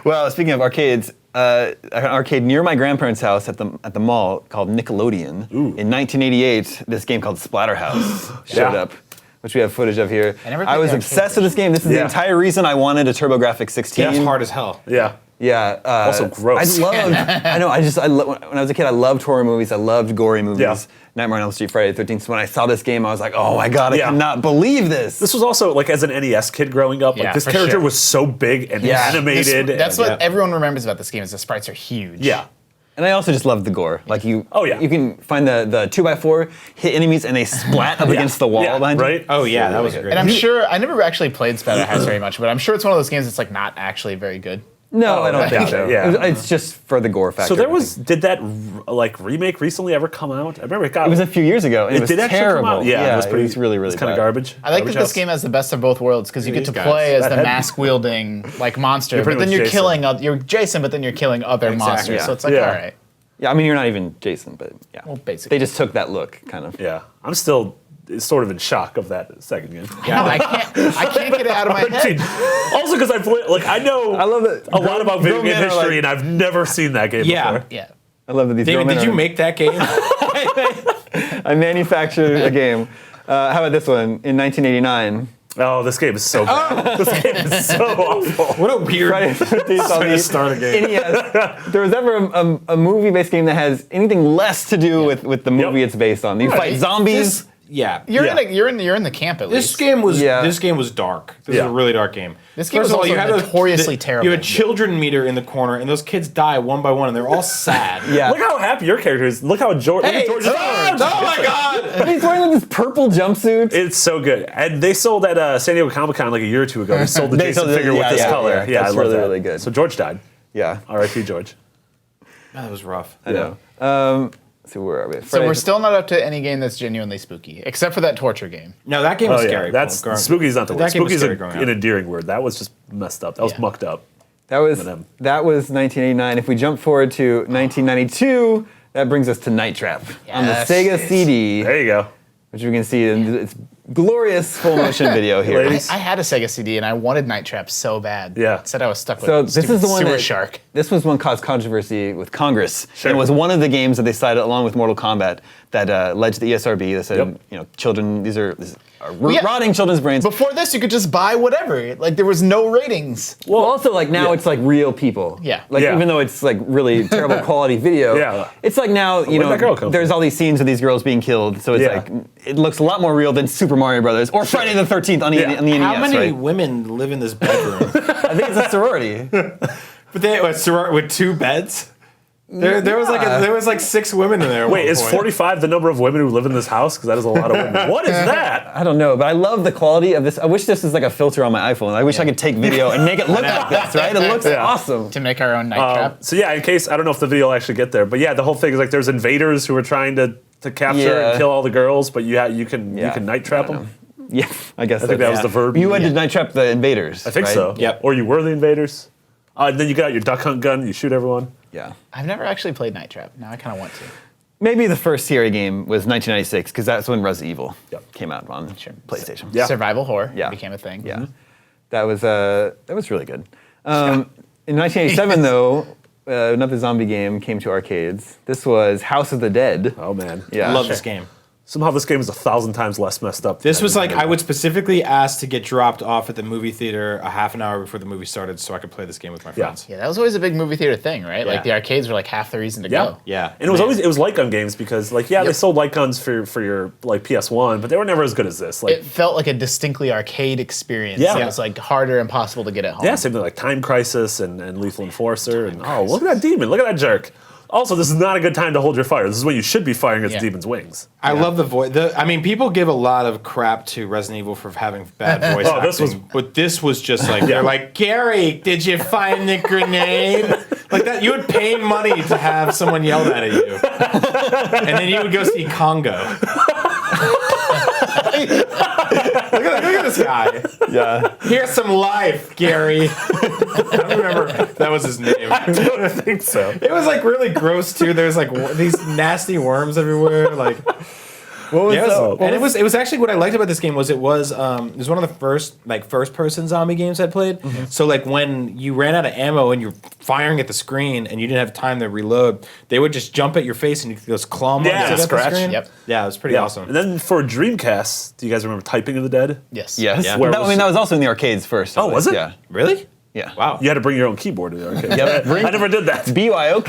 Well, speaking of arcades, an arcade near my grandparents' house at the mall called Nickelodeon. In 1988, this game called Splatterhouse showed Yeah. up, which we have footage of here. I never I played was the obsessed arcade with this game. This is the Yeah. entire reason I wanted a TurboGrafx 16. That's hard as hell. Yeah. Yeah. Also gross. I loved. I know. When I was a kid, I loved horror movies. I loved gory movies. Yeah. Nightmare on Elm Street, Friday the 13th. So when I saw this game, I was like, oh my god, I Yeah. cannot believe this. This was also, like, as an NES kid growing up, Yeah, like, this for character sure. was so big and Yeah. animated. That's and- what everyone remembers about this game is the sprites are huge. Yeah. And I also just love the gore. Like you. Oh, yeah. You can find the 2x4, hit enemies, and they splat up against the wall Yeah, behind right? you. Oh yeah, that was good. great. And I'm sure I never actually played Splatterhouse very much, but I'm sure it's one of those games that's like not actually very good. No, I don't I think doubt so. it, yeah. It's just for the gore factor. So there I was, think. did that, like, remake recently ever come out? I remember it got. It was a few years ago, and it was did actually terrible. come out? Yeah, it was pretty. really, really kind of bad. garbage. I like that Garbage this house. game has the best of both worlds because you get to These play guys. as the That head- mask-wielding like monster, You're but pretty then much you're Jason. killing you're Jason, but then you're killing other monsters. yeah. So it's like, Yeah. all right. Yeah, I mean, you're not even Jason, but yeah. Well, basically. They just took that look, kind of. Yeah. I'm still sort of in shock of that second game. No, I can't get it out of my head. Also, because I play, like, I know I love it. a lot about video Grown game men are history, like- and I've never seen that game Yeah. before. Yeah. I love that these David, grown men did you are- make that game? I manufactured a game. How about this one? In 1989. Oh, this game is so bad. This game is so awful. What a weird Friday the 13th on way the to start a game. NES. There was ever a movie-based game that has anything less to do with the movie Yep. it's based on. You fight This- zombies. Yeah. You're Yeah. you're in the camp at This least. game was Yeah. this game was dark. This Yeah. is a really dark game. This game First was of all, also you have notoriously terrible. You have a children meter in the corner, and those kids die one by one, and they're all sad. Yeah. Look how happy your character is. Look how George. Hey, look at George's it's arms. oh my god! He's wearing like this purple jumpsuit. It's so good. And they sold at San Diego Comic Con like a year or two ago. They sold the They Jason sold it, figure with yeah, this yeah, color. yeah. Yeah, I That's love really, that. really good. So George died. Yeah, R.I.P. George. That was rough. I know. So where are we? So we're still not up to any game that's genuinely spooky, except for that torture game. No, that game was Oh yeah, scary. that's spooky's not the word. That game was Spooky's scary growing an up. endearing word. That was just messed up. That was Yeah. mucked up. That was Eminem. 1989. If we jump forward to 1992, that brings us to Night Trap on the Yes. Sega CD, There you go. which we can see in its glorious full motion video here. Ladies. I had a Sega CD and I wanted Night Trap so bad. Yeah. Said I was stuck with So this stupid is the one Sewer that Shark. This was one caused controversy with Congress. Sure. And it was one of the games that they cited along with Mortal Kombat that led to the ESRB. They said, Yep. children, these are yeah. rotting children's brains. Before this, you could just buy whatever. Like there was no ratings. Well, also like now it's like real people. Yeah. Like Yeah. even though it's like really terrible quality video. Yeah. It's like now Where'd that girl come there's from? all these scenes of these girls being killed. So it's Yeah. like it looks a lot more real than Super Mario Brothers or Friday the 13th on the Yeah. on the NES. How many right? women live in this bedroom? I think it's a sorority. But they with 2 beds. There was like 6 women in there. at Wait, one is point. 45 the number of women who live in this house? Because that is a lot of women. What is that? I don't know, but I love the quality of this. I wish this was like a filter on my iPhone. I wish I could take video and make it look like this, right? It looks awesome. To make our own Night Trap. So yeah, in case I don't know if the video will actually get there, but yeah, the whole thing is like there's invaders who are trying to capture Yeah. and kill all the girls, but you can night trap I don't them. Yeah, I guess I think that was the verb. You had to night trap the invaders. I think right? so. Yep. Or you were the invaders. And then you got out your duck hunt gun. You shoot everyone. Yeah. I've never actually played Night Trap. Now I kind of want to. Maybe the first Sierra game was 1996 because that's when Resident Evil Yep. came out on PlayStation. Yeah. Survival horror Yeah. became a thing. Yeah. That was really good. In 1987 though, another zombie game came to arcades. This was House of the Dead. Oh man. Yeah. I love this game. Somehow this game is 1,000 times less messed up. This than was like everything. I would specifically ask to get dropped off at the movie theater a half an hour before the movie started so I could play this game with my friends. Yeah, that was always a big movie theater thing, right? Yeah. Like the arcades were like half the reason to Yeah. go. Yeah. And it was light gun games because like they sold light guns for your like PS1, but they were never as good as this. Like It felt like a distinctly arcade experience. Yeah. It was like harder and impossible to get at home. yeah, same thing like Time Crisis and Lethal Enforcer and oh look at that demon, look at that jerk. Also, this is not a good time to hold your fire. This is when you should be firing at the demon's wings. I love the voice. I mean, people give a lot of crap to Resident Evil for having bad voice Oh, acting, this was- but this was just like they're like, Gary, did you find the grenade? Like that, you would pay money to have someone yell that at you, and then you would go see Congo. Look at this guy. Yeah. Here's some life, Gary. I don't remember if that was his name. I don't think so. It was like really gross too. There's like these nasty worms everywhere. Like, What was and it was actually what I liked about this game was it was one of the first like first person zombie games I played. So like when you ran out of ammo and you're firing at the screen and you didn't have time to reload, they would just jump at your face and you could just claw marks at the scratch. screen. Yep. Yeah, it was pretty awesome. And then for Dreamcast, do you guys remember Typing of the Dead? Yes. Yes. Yeah. Where That was also in the arcades first. Oh, was it? Yeah. Really? Yeah. Wow. You had to bring your own keyboard to the arcade. Yep. I never did that. BYOK.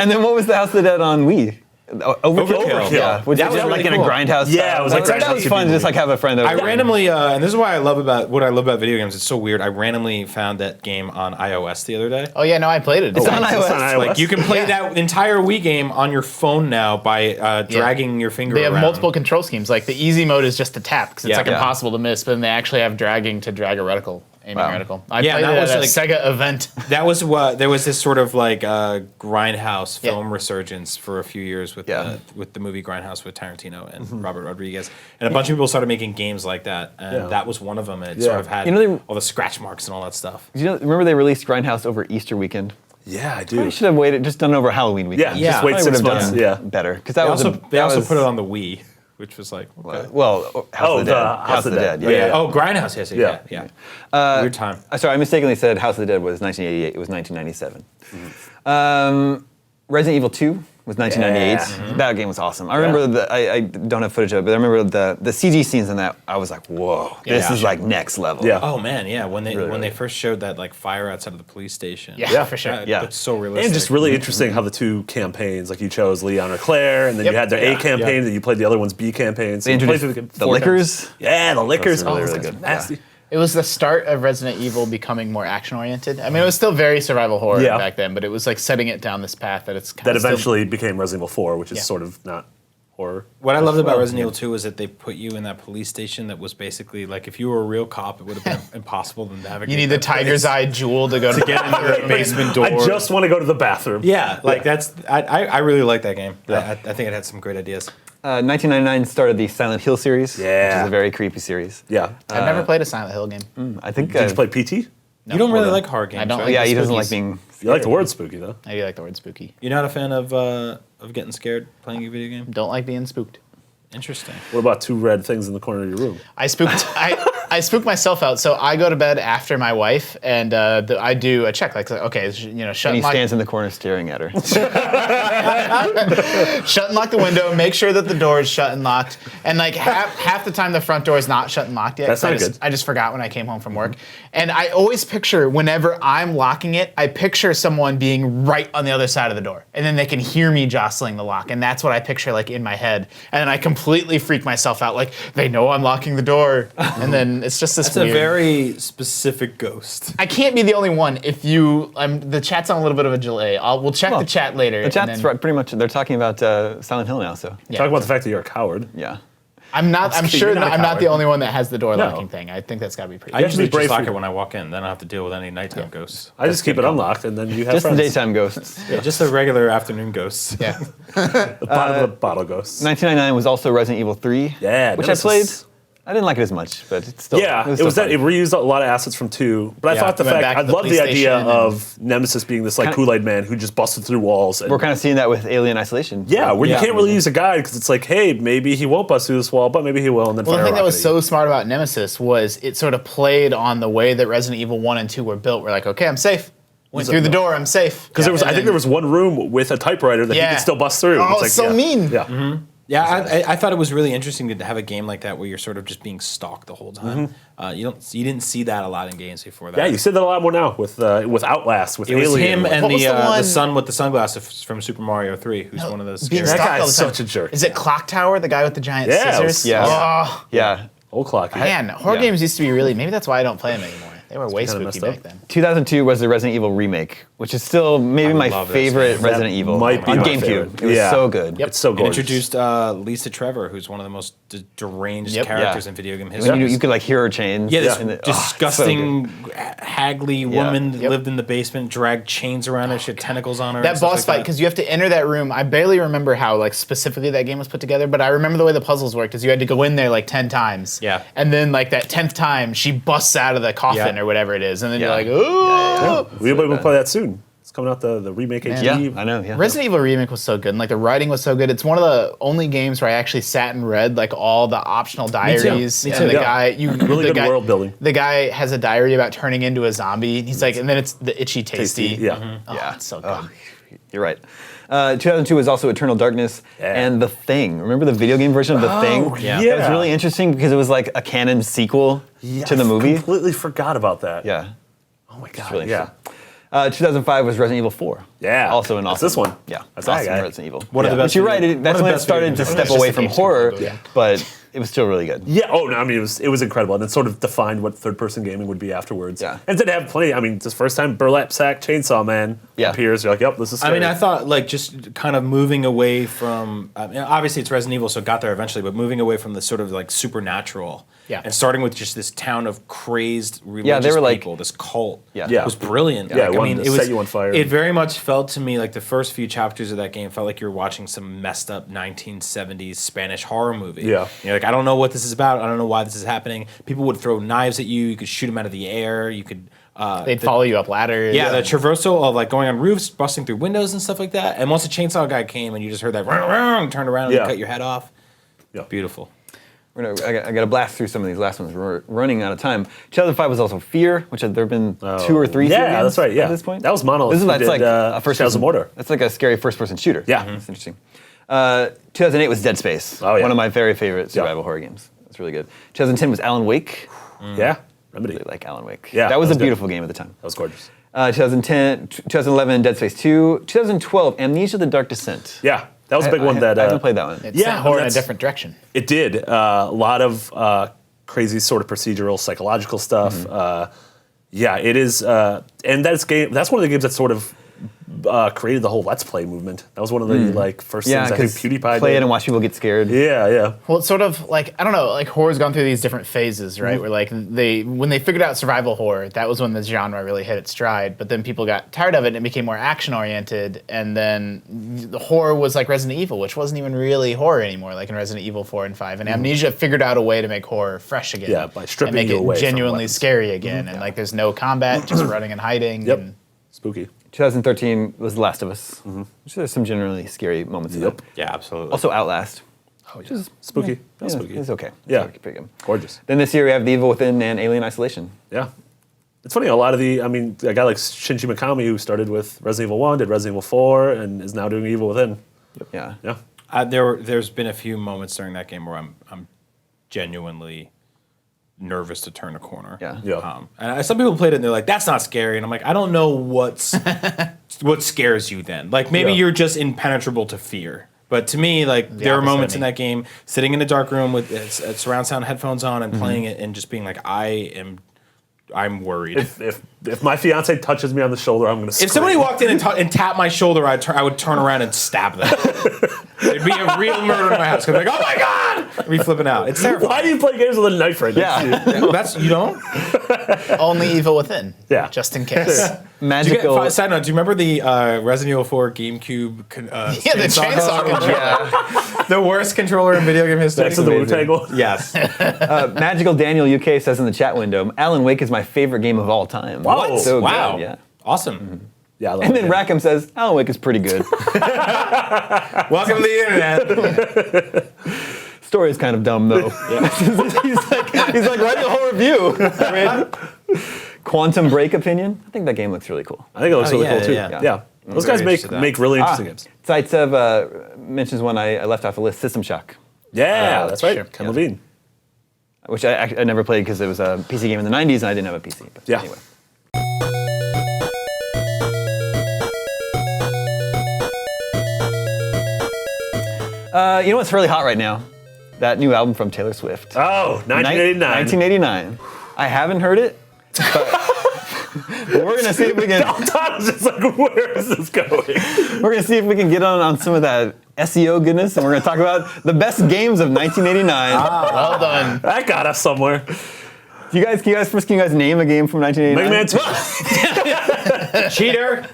And then what was the House of the Dead on Wii? Overkill. Yeah. Which That was was like really in a cool. grindhouse. Yeah, style. it was like that was grindhouse fun to just like have a friend over. I randomly, and this is why I love about video games. It's so weird. I randomly found that game on iOS the other day. Oh yeah, no, I played it. It's on It's iOS. on iOS. Like you can play that entire Wii game on your phone now by dragging your finger They have around. multiple control schemes. Like the easy mode is just to tap because it's Yeah. like Yeah. impossible to miss. But then they actually have dragging to drag a reticle, aiming Wow. reticle. I Yeah, played that it was at a like- Sega event. That was what there was this sort of like grindhouse film resurgence for a few years with the movie Grindhouse with Tarantino and Robert Rodriguez, and a bunch of people started making games like that, and that was one of them. And it sort of had all the scratch marks and all that stuff. Remember they released Grindhouse over Easter weekend? Yeah, I Probably do. should have waited, just done over Halloween weekend. Yeah, just wait Probably 6 would have months. done Yeah. better because They that was also put it on the Wii, which was like okay. Well, House of the Dead. House of the Dead. Yeah. Oh, Grindhouse, yes, yeah. Weird time. Sorry, I mistakenly said House of the Dead was 1988. It was 1997. Resident Evil 2 was 1998. That game was awesome. I remember I don't have footage of it, but I remember the CG scenes in that. I was like, whoa, this is like next level. Yeah. Oh man, yeah. When they first showed that like fire outside of the police station. Yeah, for sure. It Yeah. looked so realistic. And just really interesting how the two campaigns, like you chose Leon or Claire, and then you had their A campaign, and you played the other one's B campaign. So They you played introduced through the four liquors. times. Yeah, the liquors. Really, Oh, really that's good. nasty. It was the start of Resident Evil becoming more action oriented. I mean, it was still very survival horror Yeah. back then, but it was like setting it down this path that it's kind That of still- eventually became Resident Evil 4, which is sort of not horror. What I loved about Resident Evil 2 is that they put you in that police station that was basically like if you were a real cop, it would have been impossible to navigate. You need the that place. tiger's eye jewel to go to Get into the basement door. I just want to go to the bathroom. Yeah, like I really like that game. I think it had some great ideas. 1999 started the Silent Hill series, which Yeah. is a very creepy series. Yeah. I've never played a Silent Hill game. I think. Did you play PT? You don't really like horror games, I don't right? like Yeah, the he doesn't spookies. like being You like the word spooky, though. I do like the word spooky. You're not a fan of getting scared playing a video game? Don't like being spooked. Interesting. What about two red things in the corner of your room? I spook myself out. So I go to bed after my wife, and I do a check. Like, okay, shut And he and lock. stands in the corner staring at her. Shut and lock the window. Make sure that the door is shut and locked. And like half the time, the front door is not shut and locked yet. That's not good. I just forgot when I came home from work. And I always picture whenever I'm locking it, I picture someone being right on the other side of the door, and then they can hear me jostling the lock. And that's what I picture like in my head. And then I completely freak myself out. Like they know I'm locking the door, and then it's just this. It's weird. a very specific ghost. I can't be the only one. If the chat's on a little bit of a delay. We'll check the chat later. The chat's right, pretty much. They're talking about Silent Hill now, so Yeah. Talk about the fact that you're a coward. yeah. I'm not. I'm sure you're not a I'm not the coward. only one that has the door No. locking thing. I think that's got to be pretty. I have to usually be brave just lock for- it when I walk in. Then I don't have to deal with any nighttime ghosts. I just keep it unlocked, and then you have Just the friends. daytime ghosts. Yeah, just the regular afternoon ghosts. Yeah. The bottom of the bottle ghosts. 1999 was also Resident Evil 3. Yeah, which Nemesis. I played. I didn't like it as much, but it's still. Yeah, it was that it reused a lot of assets from 2. But I Yeah, thought the went fact back I to the love the idea PlayStation and- of Nemesis being this like Kinda- Kool-Aid man who just busted through walls. And, We're kind of seeing that with Alien Isolation. yeah, where Yeah. you can't really use a guide because it's like, hey, maybe he won't bust through this wall, but maybe he will. And then Well, the fire thing that rocket was at so you. smart about Nemesis was it sort of played on the way that Resident Evil 1 and 2 were built. We're like, okay, I'm safe. Went through the door, I'm safe. Because And I think then- there was one room with a typewriter that he Yeah. could still bust through. Oh, It's like, so yeah. mean. Yeah. Yeah, I thought it was really interesting to have a game like that where you're sort of just being stalked the whole time. You didn't see that a lot in games before that. Yeah, you see that a lot more now with Outlast, with It was Alien. him and What was the the one- son with the sunglasses from Super Mario 3, who's one of those Being scary. That stalked guy all is the time. such a jerk. Is it Clock Tower, the guy with the giant Yeah, scissors? yeah. Oh, Yeah. Old clock. man, horror Yeah. games used to be really. Maybe that's why I don't play them anymore. They were way kinda spooky messed back up. then. 2002 was the Resident Evil remake, which is still maybe my love this favorite game. Resident Evil might be on my GameCube. favorite. It was Yeah. so good. Yep. It's so It gorgeous. introduced Lisa Trevor, who's one of the most deranged Yep. characters Yeah. in video game When history. you could like hear her chains. Yeah, this and it- disgusting, haggly woman that Yep. lived in the basement, dragged chains around her, she had tentacles on her. That and stuff boss like fight, that. because you have to enter that room. I barely remember how like specifically that game was put together, but I remember the way the puzzles worked. Is you had to go in there like 10 times. Yeah. And then like that 10th time, she busts out of the coffin Yeah. or whatever it is, and then Yeah. you're like, ooh. We'll be able to play that soon. It's coming out the remake HD. Yeah, I know. Yeah. Resident Evil Remake was so good, and like the writing was so good. It's one of the only games where I actually sat and read like all the optional diaries. Me and too, the yeah. guy, Really the good guy, world building. The guy has a diary about turning into a zombie. And he's like, and then it's the itchy tasty. Yeah. Oh, Yeah. it's so good. Oh, you're right. 2002 was also Eternal Darkness and The Thing. Remember the video game version of The Thing? yeah. That was really interesting because it was like a canon sequel to the I movie. completely forgot about that. Yeah. Oh my god. really yeah. interesting. 2005 was Resident Evil 4. Yeah. Also an That's awesome. this one. Yeah. That's Awesome that guy. Resident Evil. One of the But best you're video- right. That's one of when the it best started video to games. step away It's from just horror, the but it was still really good. Yeah. Oh no. I mean, it was incredible, and it sort of defined what third-person gaming would be afterwards. Yeah. And did have plenty. I mean, this first time Burlap Sack Chainsaw Man Yeah. appears, you're like, yep, this is. I Scary. mean, I thought like just kind of moving away from. Obviously, it's Resident Evil, so it got there eventually. But moving away from the sort of like supernatural, Yeah. and starting with just this town of crazed religious they were like- people, this cult, Yeah. was brilliant. Yeah, Like, it wanted to set you on fire. It very much felt to me like the first few chapters of that game felt like you were watching some messed up 1970s Spanish horror movie. Yeah. You're like, I don't know what this is about. I don't know why this is happening. People would throw knives at you. You could shoot them out of the air. You could. They'd follow you up ladders. Yeah, the traversal of like going on roofs, busting through windows and stuff like that. And once the chainsaw guy came and you just heard that rung, rung, turned around and Yeah. cut your head off. Yeah. Beautiful. I got to blast through some of these last ones. We're running out of time. 2005 was also Fear, which there have been 2 or 3 Fear Yeah, games that's right. Yeah. at this point. That was Monolith This is who that's did, like a first Shadows of Mordor. That's like a scary first-person shooter. Yeah. That's interesting. 2008 was Dead Space. Oh, yeah. One of my very favorite survival horror games. It's really good. 2010 was Alan Wake. Yeah. Remedy. Really like Alan Wake. Yeah, that was that was a good. beautiful game at the time. That was gorgeous. 2011 Dead Space 2. 2012 Amnesia: The Dark Descent. Yeah. That was a big one I that. haven't played that one. It Yeah, sent horror in a that's- different direction. It did. A lot of crazy sort of procedural, psychological stuff. Yeah, it is. And that's one of the games that sort of created the whole Let's Play movement. That was one of the like first Yeah, things I think because PewDiePie play did. it and watch people get scared. Yeah. Well, it's sort of like, I don't know, like horror's gone through these different phases, right? Where like when they figured out survival horror, that was when the genre really hit its stride. But then people got tired of it and it became more action oriented. And then the horror was like Resident Evil, which wasn't even really horror anymore, like in Resident Evil 4 and 5. And Amnesia figured out a way to make horror fresh again. Yeah, by stripping and make you it away from genuinely weapons. scary again. And like there's no combat, just running and hiding. Yep. And Spooky. 2013 was The Last of Us. Which there's some generally scary moments in it. Yeah, absolutely. Also Outlast. Oh, yeah. Spooky. That was spooky. It's okay. Yeah. It's pretty good. Gorgeous. Then this year we have The Evil Within and Alien Isolation. Yeah. It's funny, a lot of a guy like Shinji Mikami, who started with Resident Evil 1, did Resident Evil 4, and is now doing Evil Within. Yeah. Yeah. There's been a few moments during that game where I'm genuinely nervous to turn a corner. Yeah. Yeah. And some people played it and they're like, that's not scary. And I'm like, I don't know what scares you then. Like maybe you're just impenetrable to fear. But to me, like there are moments in that game, sitting in a dark room with surround sound headphones on and playing it and just being like, I'm worried. If my fiance touches me on the shoulder, I'm going to scream. If somebody walked in and tapped my shoulder, I would turn around and stab them. There'd be a real murder in my house. I'd be like, oh my God! I'd be flipping out. It's terrifying. Why do you play games with a knife right next to you? That's, you don't? Only Evil Within. Yeah. Just in case. Magical. Side note, do you remember the Resident Evil 4 GameCube Yeah, the chainsaw controller. The worst controller in video game history? Next to the Wu-Tang one? Yes. Magical Daniel UK says in the chat window, Alan Wake is my favorite game of all time. What? So Wow. good, yeah. Awesome. Yeah, I love And then it. Rackham says, Alan Wake is pretty good. Welcome to the internet. Story is kind of dumb though. he's like writing a whole review. Quantum Break opinion. I think that game looks really cool. I think it looks really yeah, cool too. yeah. Yeah. Those very guys interested in that. make really interesting games. Zaitsev mentions one I left off the list, System Shock, Yeah, that's right. sure. Ken Levine. which I never played because it was a PC game in the 90s and I didn't have a PC. But Yeah. anyway. You know what's really hot right now? That new album from Taylor Swift. Oh, 1989. 1989. I haven't heard it, but we're gonna see if we can. Tom was just like, where is this going? We're gonna see if we can get on some of that SEO goodness, and we're gonna talk about the best games of 1989. Well done. That got us somewhere. Can you guys name a game from 1989? Mega Man 2. Cheater.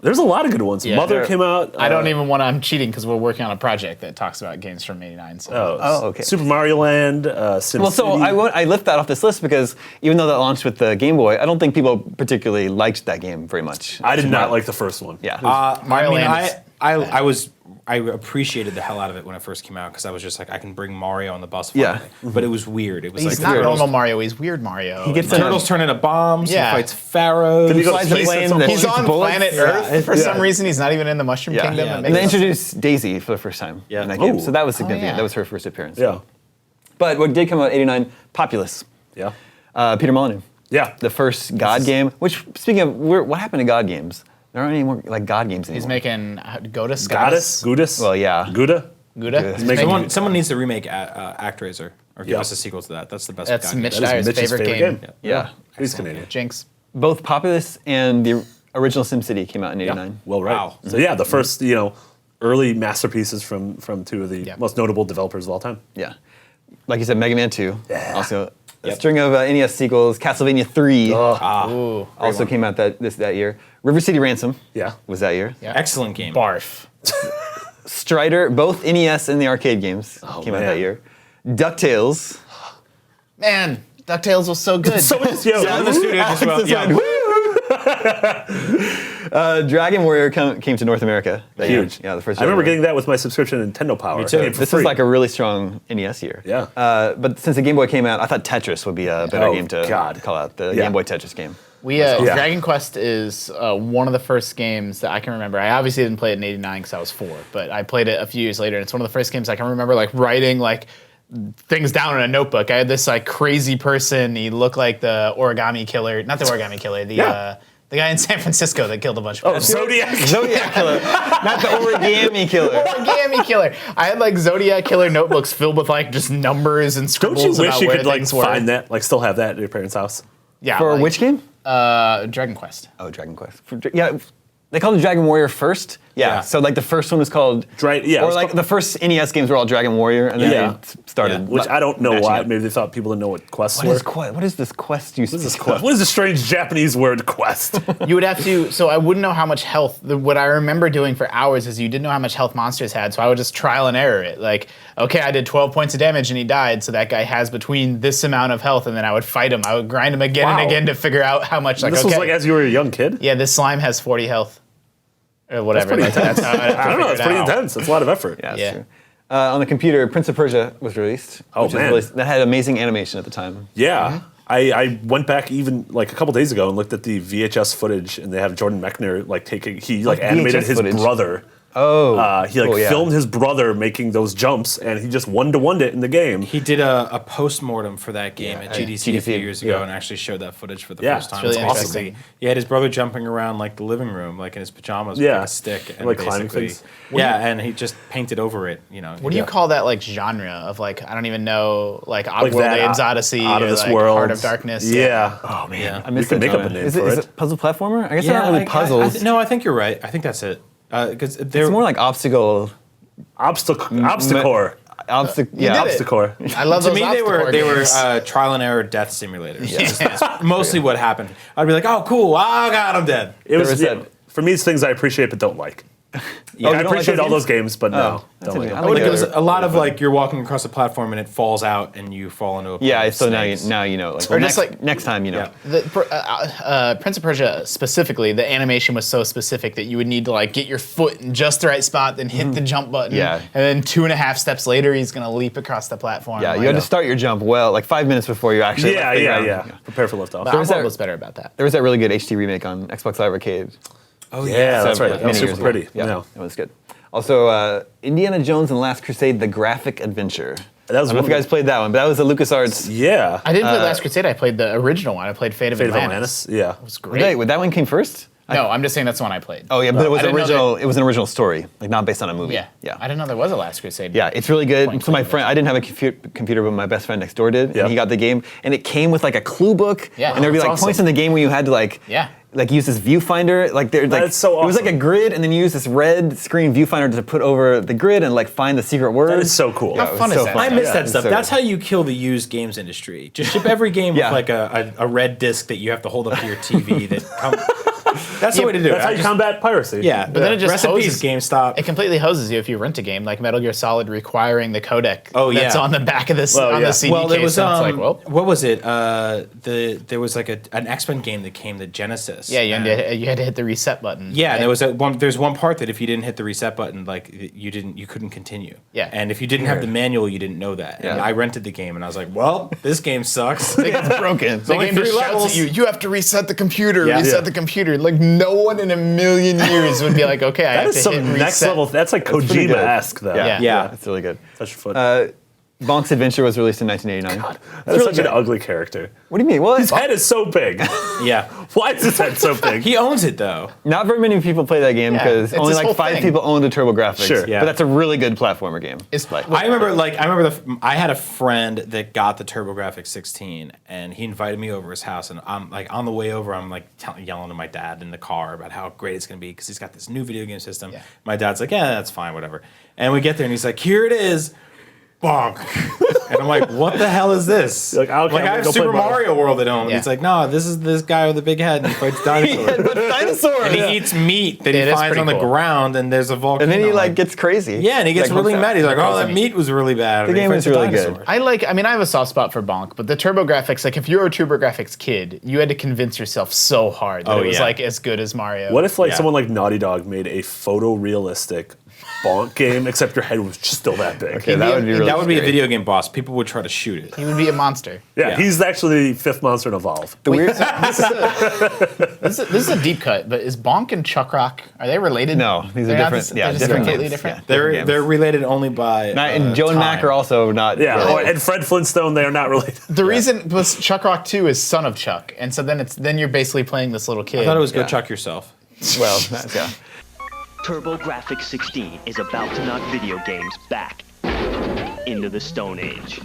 There's a lot of good ones. Yeah, Mother came out. I don't even want to. I'm cheating because we're working on a project that talks about games from '89. So. Oh, okay. Super Mario Land, SimCity. Well, so I lift that off this list because even though that launched with the Game Boy, I don't think people particularly liked that game very much. I did not like the first one. Yeah. Mario Land is- I appreciated the hell out of it when it first came out because I was just like, I can bring Mario on the bus. Yeah. Finally. But it was weird. It was He's like not turtles, normal Mario. He's weird Mario. He gets the turtles turn into bombs. Yeah. He fights pharaohs. Then he goes Flies to the space plane at some that point. He's on bullets. planet Earth for some reason. He's not even in the Mushroom Kingdom. Yeah. It And makes they no sense. introduced Daisy for the first time in that game, Oh. so that was significant. yeah. That was her first appearance. Yeah. But what did come out in '89, Populous. Yeah. Peter Molyneux, Yeah. the first God game. Which, speaking of, what happened to God games? There aren't any more like God games anymore. He's making Goddess. Goddess? Well, yeah. Gouda? Gouda. He's making- Someone needs to remake ActRaiser or give Yeah. us a sequel to that. That's the best. That's God game. Mitch That is Dyer's Mitch's favorite game. Yeah. He's Canadian. Jinx. Both Populous and the original SimCity came out in '89. Well, right. Wow. So yeah, the first early masterpieces from two of the most notable developers of all time. Yeah. Like you said, Mega Man 2. Yeah. Also, a string of NES sequels. Castlevania 3 Ooh. also came out that year. River City Ransom Yeah. was that year. Yeah. Excellent game. Barf. Strider, both NES and the arcade games came out man. that year. DuckTales. Man, DuckTales was so good. So is yo. In the studio just well, yeah. Dragon Warrior came to North America. That year. Huge. Yeah, the first. I remember Dragon getting that with my subscription to Nintendo Power. Me too. I got it for This free. is like a really strong NES year. Yeah. But since the Game Boy came out, I thought Tetris would be a better game to call out. The Yeah. Game Boy Tetris game. Dragon Quest is one of the first games that I can remember. I obviously didn't play it in '89 because I was 4, but I played it a few years later, and it's one of the first games I can remember like writing like things down in a notebook. I had this like crazy person. He looked like the origami killer, not the origami killer, the guy in San Francisco that killed a bunch of people. Zodiac. Zodiac Killer, not the origami killer. Origami killer. I had like Zodiac killer notebooks filled with like just numbers and Don't scribbles you wish about you where could like things were. find that, like still have that at your parents' house? Yeah, For like, which game? Dragon Quest. Oh, Dragon Quest. Yeah, they called it Dragon Warrior first, Yeah. So like the first one was called it or was like called- the first NES games were all Dragon Warrior, and then Yeah. they started. Which I don't know matching why. up. Maybe they thought people didn't know what quests What were. is what is this quest you What is this speak quest? of? What is the strange Japanese word quest? You would have to, so I wouldn't know how much health. What I remember doing for hours is you didn't know how much health monsters had, so I would just trial and error it. Like, okay, I did 12 points of damage and he died, so that guy has between this amount of health, and then I would fight him. I would grind him again and Wow. again to figure out how much. Like, This okay, was like as you were a young kid? yeah, this slime has 40 health. Or whatever. pretty Like, that's how I'd have to I don't know. figure It's it pretty out. intense. It's a lot of effort. Yeah, that's Yeah. true. On the computer, Prince of Persia was released. Oh, which is man. that had amazing animation at the time. Yeah. I went back even like a couple days ago and looked at the VHS footage, and they have Jordan Mechner like taking animated VHS his footage? brother. Oh, He cool, yeah. filmed his brother making those jumps, and he just one-to-one it in the game. He did a post-mortem for that game at GDC a few GDC, years ago yeah. and actually showed that footage for the Yeah, first time. it's really It's interesting. basically- He had his brother jumping around like the living room, like in his pajamas with Yeah. like a stick. And Like climbing basically- things. Yeah, and he just painted over it, you know. What do you call that like genre of like I don't even know like Oddworld, that, Abe's Odyssey, Out of or, This like, World. Heart of Darkness? Yeah. Oh man, Yeah. I missed could that make up a genre. name Is for it it. puzzle platformer? I guess they're not really puzzles. No, I think you're right. I think that's it. Because they're It's more like obstacle. Obstacore. Yeah, did it. Obstacore. I love to those me obstacle they were games. trial and error death simulators. That's mostly what happened. I'd be like, oh cool, oh god, I'm dead. It was was that- for me. It's things I appreciate but don't like. you I don't like appreciate those all those games, but no, that's don't like interesting. them. I Like like it was it. a lot of like you're walking across a platform and it falls out and you fall into a pile Yeah, of so snakes. now you know. Like, Or next, just like- next time you know. Yeah. Prince of Persia specifically, the animation was so specific that you would need to like get your foot in just the right spot, then hit the jump button, Yeah. and then 2.5 steps later he's gonna leap across the platform. Yeah, like, you had to start your jump well, like 5 minutes before you actually. Yeah, like, figure yeah, out- yeah. Prepare for liftoff. But was Oddworld that- was better about that. There was that really good HD remake on Xbox Live Arcade. Oh Yeah, that's right. That was many super years ago. pretty. Yeah, Yeah. that was good. Also, Indiana Jones and the Last Crusade: The Graphic Adventure. That was I don't know if you one- guys played that one, but that was a LucasArts. Yeah. I didn't play Last Crusade. I played the original one. I played Fate of Fate of Atlantis. Atlantis. Yeah. It was great. Wait, that one came first? No, I'm just saying that's the one I played. Oh yeah, but it was I didn't know original. It was an original story, like not based on a movie. Yeah, yeah. I didn't know there was a Last Crusade. Yeah, it's really good. Point So my click friend, I didn't have a computer, but my best friend next door did, Yeah. and he got the game, and it came with like a clue book, Yeah. and there'd be that's like awesome. points in the game where you had to like, Yeah. like use this viewfinder, like there, like That's so it was like a awesome. grid, and then you use this red screen viewfinder to put over the grid and like find the secret words. That is so cool. Yeah, How it was fun is so that? I fun. miss Yeah, that it's stuff. so That's good. how you kill the used games industry. Just ship every game Yeah. with like a red disc that you have to hold up to your TV. That's the way to do it. That's how I you just- combat piracy. Yeah, But then it just rest in peace, hoses- GameStop. It completely hoses you if you rent a game like Metal Gear Solid requiring the codec Oh, that's yeah. on the back of this Well, on yeah. the CD Well, there case. was and it's like, well, what was it? There was like an X-Men game that came to Genesis. yeah, you and- had to hit the reset button. Yeah, right? and there's one part that if you didn't hit the reset button, like you couldn't continue. Yeah. And if you didn't have the manual, you didn't know that. And Yeah. I rented the game, and I was like, well, this game sucks. It's broken. The only game just 3 shouts levels. at you. You have to reset the computer. Yeah. Reset Yeah. the computer. Like no one in a million years would be like, okay, I That have is to some hit reset. next level. That's like pretty good. Kojima-esque, though. Yeah, Yeah. it's really good. Touch your foot. Bonk's Adventure was released in 1989. That's such an ugly character. What do you mean? Well, His head is so big. Yeah. Why is his head so big? He owns it though. not very many people play that game Yeah, because it's only his like whole 5 thing. people own the TurboGrafx. Sure. Yeah. But that's a really good platformer game. It's like I remember I had a friend that got the TurboGrafx 16, and he invited me over his house, and I'm like on the way over, I'm like yelling to my dad in the car about how great it's gonna be because he's got this new video game system. Yeah. My dad's like, yeah, that's fine, whatever. And we get there, and he's like, here it is. Bonk. And I'm like, what the hell is this? You're like, okay, like I'm I have gonna go Super play Mario. Mario World at home. Yeah. He's like, no, this is this guy with the big head and he fights dinosaurs. But dinosaurs. And he eats meat that It he is finds pretty on the cool. ground, and there's a volcano. And then he like gets crazy. yeah, and he gets Like, really hooks mad. out. He's like, oh, that Crazy. meat was really bad. The And he game fights was a really good. dinosaur. I mean, I have a soft spot for Bonk, but the TurboGrafx, like, if you're a TurboGrafx kid, you had to convince yourself so hard that Oh, it was yeah. like as good as Mario. What if like Yeah. someone like Naughty Dog made a photorealistic Bonk game, except your head was just still that big? Okay, that would be really that would be a scary. video game boss. People would try to shoot it. he would be a monster? Yeah, Yeah. he's actually the 5th monster in Evolve. The weird. This is a deep cut, but is Bonk and Chuck Rock, are they related? No, these are They're not different. the- Yeah, they're just different completely games. different? Yeah, They're different they're games. related only by And Joe and Mac time. are also not. Yeah, related. and Fred Flintstone, they are not related. The reason was Chuck Rock 2 is son of Chuck, and so then you're basically playing this little kid. I thought it was Go Yeah. Chuck Yourself. Well, that's, yeah. TurboGrafx 16 is about to knock video games back into the Stone Age.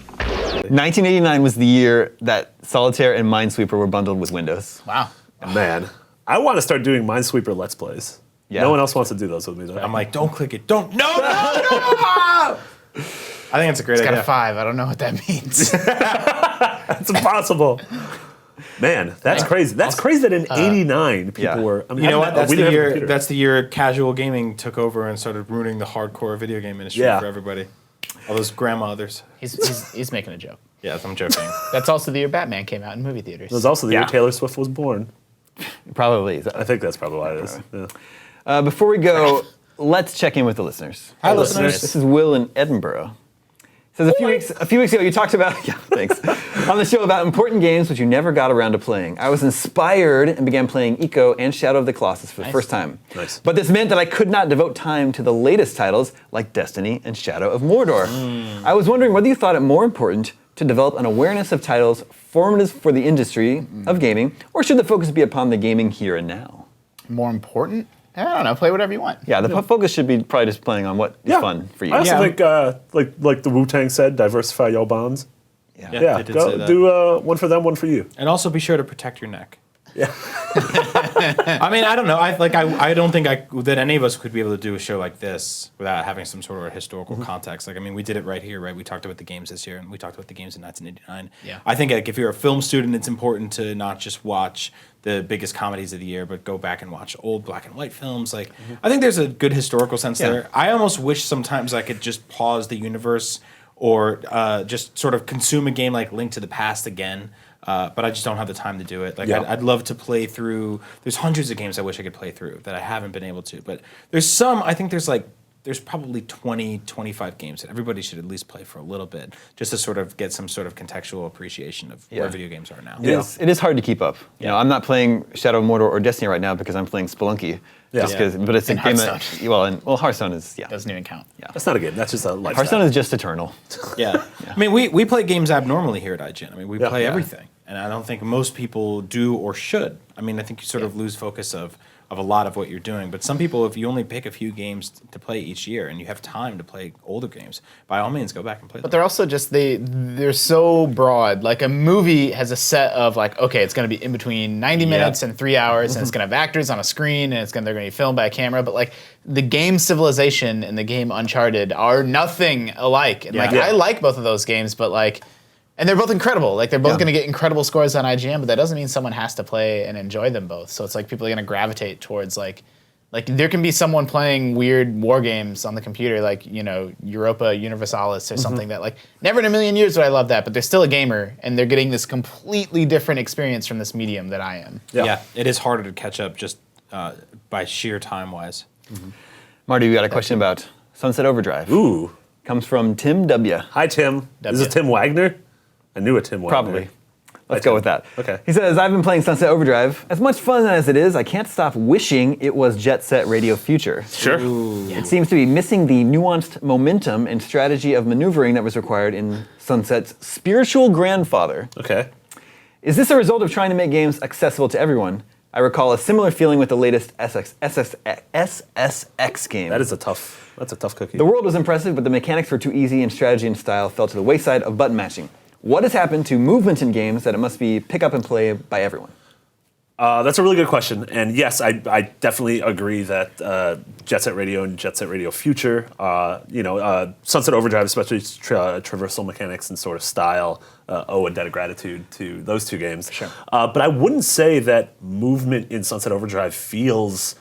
1989 was the year that Solitaire and Minesweeper were bundled with Windows. Wow. Man, I want to start doing Minesweeper Let's Plays. Yeah. No one else wants to do those with me, though. I'm like, don't click it. Don't. No. I think it's a great It's got idea. a 5. I don't know what that means. It's impossible. Man, that's crazy. That's crazy that in '89 people were. I mean, You know what? That's we the didn't have a year. computer. That's the year casual gaming took over and started ruining the hardcore video game industry Yeah. for everybody. All those grandmothers. He's making a joke. Yes, I'm joking. That's also the year Batman came out in movie theaters. It was also the year Yeah. Taylor Swift was born. Probably. I think that's probably why it is. Yeah. Before we go, let's check in with the listeners. Hi, listeners. This is Will in Edinburgh. Says a few weeks ago you talked about thanks on the show about important games which you never got around to playing. I was inspired and began playing Eco and Shadow of the Colossus for the first time. Nice. But this meant that I could not devote time to the latest titles like Destiny and Shadow of Mordor. I was wondering whether you thought it more important to develop an awareness of titles formative for the industry of gaming, or should the focus be upon the gaming here and now? More important? I don't know. Play whatever you want. Yeah, the focus should be probably just playing on what is fun for you. I also Yeah. think, like the Wu-Tang said, diversify your bombs. Yeah. Yeah. Yeah, they did go say that. do one for them, one for you. And also be sure to protect your neck. Yeah. I mean, I don't know. I don't think that any of us could be able to do a show like this without having some sort of historical context. Like, I mean, we did it right here, right? We talked about the games this year, and we talked about the games in 1989. Yeah. I think like if you're a film student, it's important to not just watch the biggest comedies of the year, but go back and watch old black and white films. Like, I think there's a good historical sense there. I almost wish sometimes I could just pause the universe or just sort of consume a game like Link to the Past again. But I just don't have the time to do it. Like, Yeah. I'd love to play through. There's hundreds of games I wish I could play through that I haven't been able to. But there's some. I think there's probably 20, 25 games that everybody should at least play for a little bit, just to sort of get some sort of contextual appreciation of where video games are now. It is hard to keep up. You know, I'm not playing Shadow of Mordor or Destiny right now because I'm playing Spelunky. Yeah. Just 'cause- but it's a And game Hearthstone. that, well, Hearthstone is, Doesn't even count. That's not a game. That's just a lifestyle. Hearthstone is just eternal. Yeah. I mean, we play games abnormally here at IGN. I mean, we play Yeah. everything. And I don't think most people do or should. I mean, I think you sort of lose focus of a lot of what you're doing. But some people, if you only pick a few games to play each year and you have time to play older games, by all means, go back and play But them. they're also just they're so broad. Like a movie has a set of like, okay, it's going to be in between 90 minutes and 3 hours, and it's going to have actors on a screen, and they're going to be filmed by a camera. But like the game Civilization and the game Uncharted are nothing alike. And like I like both of those games, but like. And they're both incredible. Like, they're both going to get incredible scores on IGN, but that doesn't mean someone has to play and enjoy them both. So it's like people are going to gravitate towards, like there can be someone playing weird war games on the computer, like, you know, Europa Universalis or something that, like, never in a million years would I love that, but they're still a gamer, and they're getting this completely different experience from this medium that I am. Yeah, it is harder to catch up just by sheer time-wise. Marty, we got a question about Sunset Overdrive. Ooh. Comes from Tim W. Hi, Tim. Is it Tim Wagner? I knew a Tim Wagner. Probably. Let's go with that. Okay. He says, I've been playing Sunset Overdrive. As much fun as it is, I can't stop wishing it was Jet Set Radio Future. Sure. It seems to be missing the nuanced momentum and strategy of maneuvering that was required in Sunset's spiritual grandfather. Okay. Is this a result of trying to make games accessible to everyone? I recall a similar feeling with the latest SSX game. That's a tough cookie. The world was impressive, but the mechanics were too easy and strategy and style fell to the wayside of button mashing. What has happened to movement in games that it must be pick up and play by everyone? That's a really good question. And yes, I definitely agree that Jet Set Radio and Jet Set Radio Future, Sunset Overdrive, especially traversal mechanics and sort of style, owe a debt of gratitude to those two games. Sure. But I wouldn't say that movement in Sunset Overdrive feels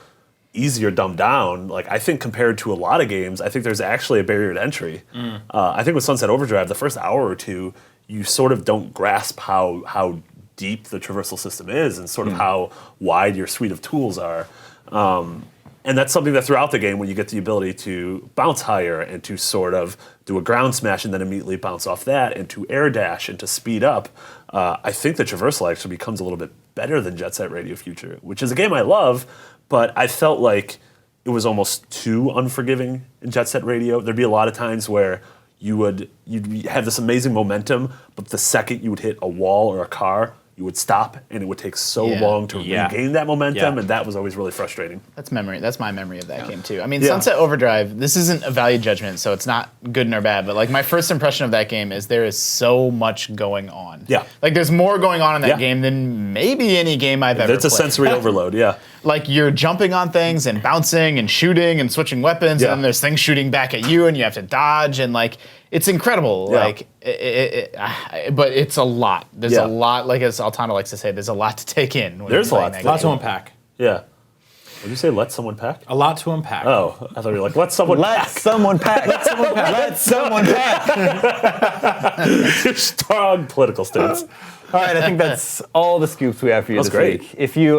easy or dumbed down. Like, I think compared to a lot of games, I think there's actually a barrier to entry. I think with Sunset Overdrive, the first hour or two, you sort of don't grasp how deep the traversal system is and sort of how wide your suite of tools are. And that's something that throughout the game, when you get the ability to bounce higher and to sort of do a ground smash and then immediately bounce off that and to air dash and to speed up, I think the traversal actually becomes a little bit better than Jet Set Radio Future, which is a game I love, but I felt like it was almost too unforgiving in Jet Set Radio. There'd be a lot of times where you'd have this amazing momentum, but the second you would hit a wall or a car, you would stop, and it would take so long to regain that momentum, and that was always really frustrating. That's memory. That's my memory of that game too. I mean, Sunset Overdrive. This isn't a value judgment, so it's not good nor bad. But like my first impression of that game is there is so much going on. Yeah. Like there's more going on in that game than maybe any game I've ever played. It's a sensory overload. Yeah. like you're jumping on things and bouncing and shooting and switching weapons, and then there's things shooting back at you, and you have to dodge, and like it's incredible. Yeah. Like, but it's a lot. There's a lot. Like as Altano likes to say, there's a lot to take in. When There's a lot. Lots to unpack. Yeah. Did you say let someone pack? A lot to unpack. Oh, I thought you were like, let someone pack. Someone pack. Let someone pack. Let someone pack. Strong political stance. All right, I think that's all the scoops we have for you this great. week. If you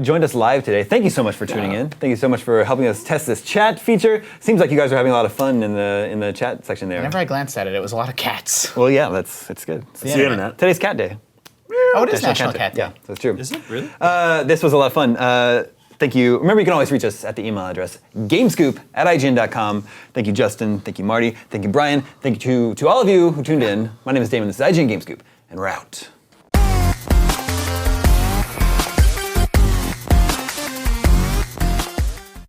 joined us live today, thank you so much for tuning in. Thank you so much for helping us test this chat feature. Seems like you guys are having a lot of fun in the chat section there. Whenever I glanced at it, it was a lot of cats. Well, yeah, it's good. It's the internet. Today's Cat Day. Oh, it is National Cat Day. Yeah, that's true. Is it really? This was a lot of fun. Thank you. Remember, you can always reach us at the email address, gamescoop@ign.com. Thank you, Justin. Thank you, Marty. Thank you, Brian. Thank you to all of you who tuned in. My name is Damon. This is IGN Gamescoop, and we're out.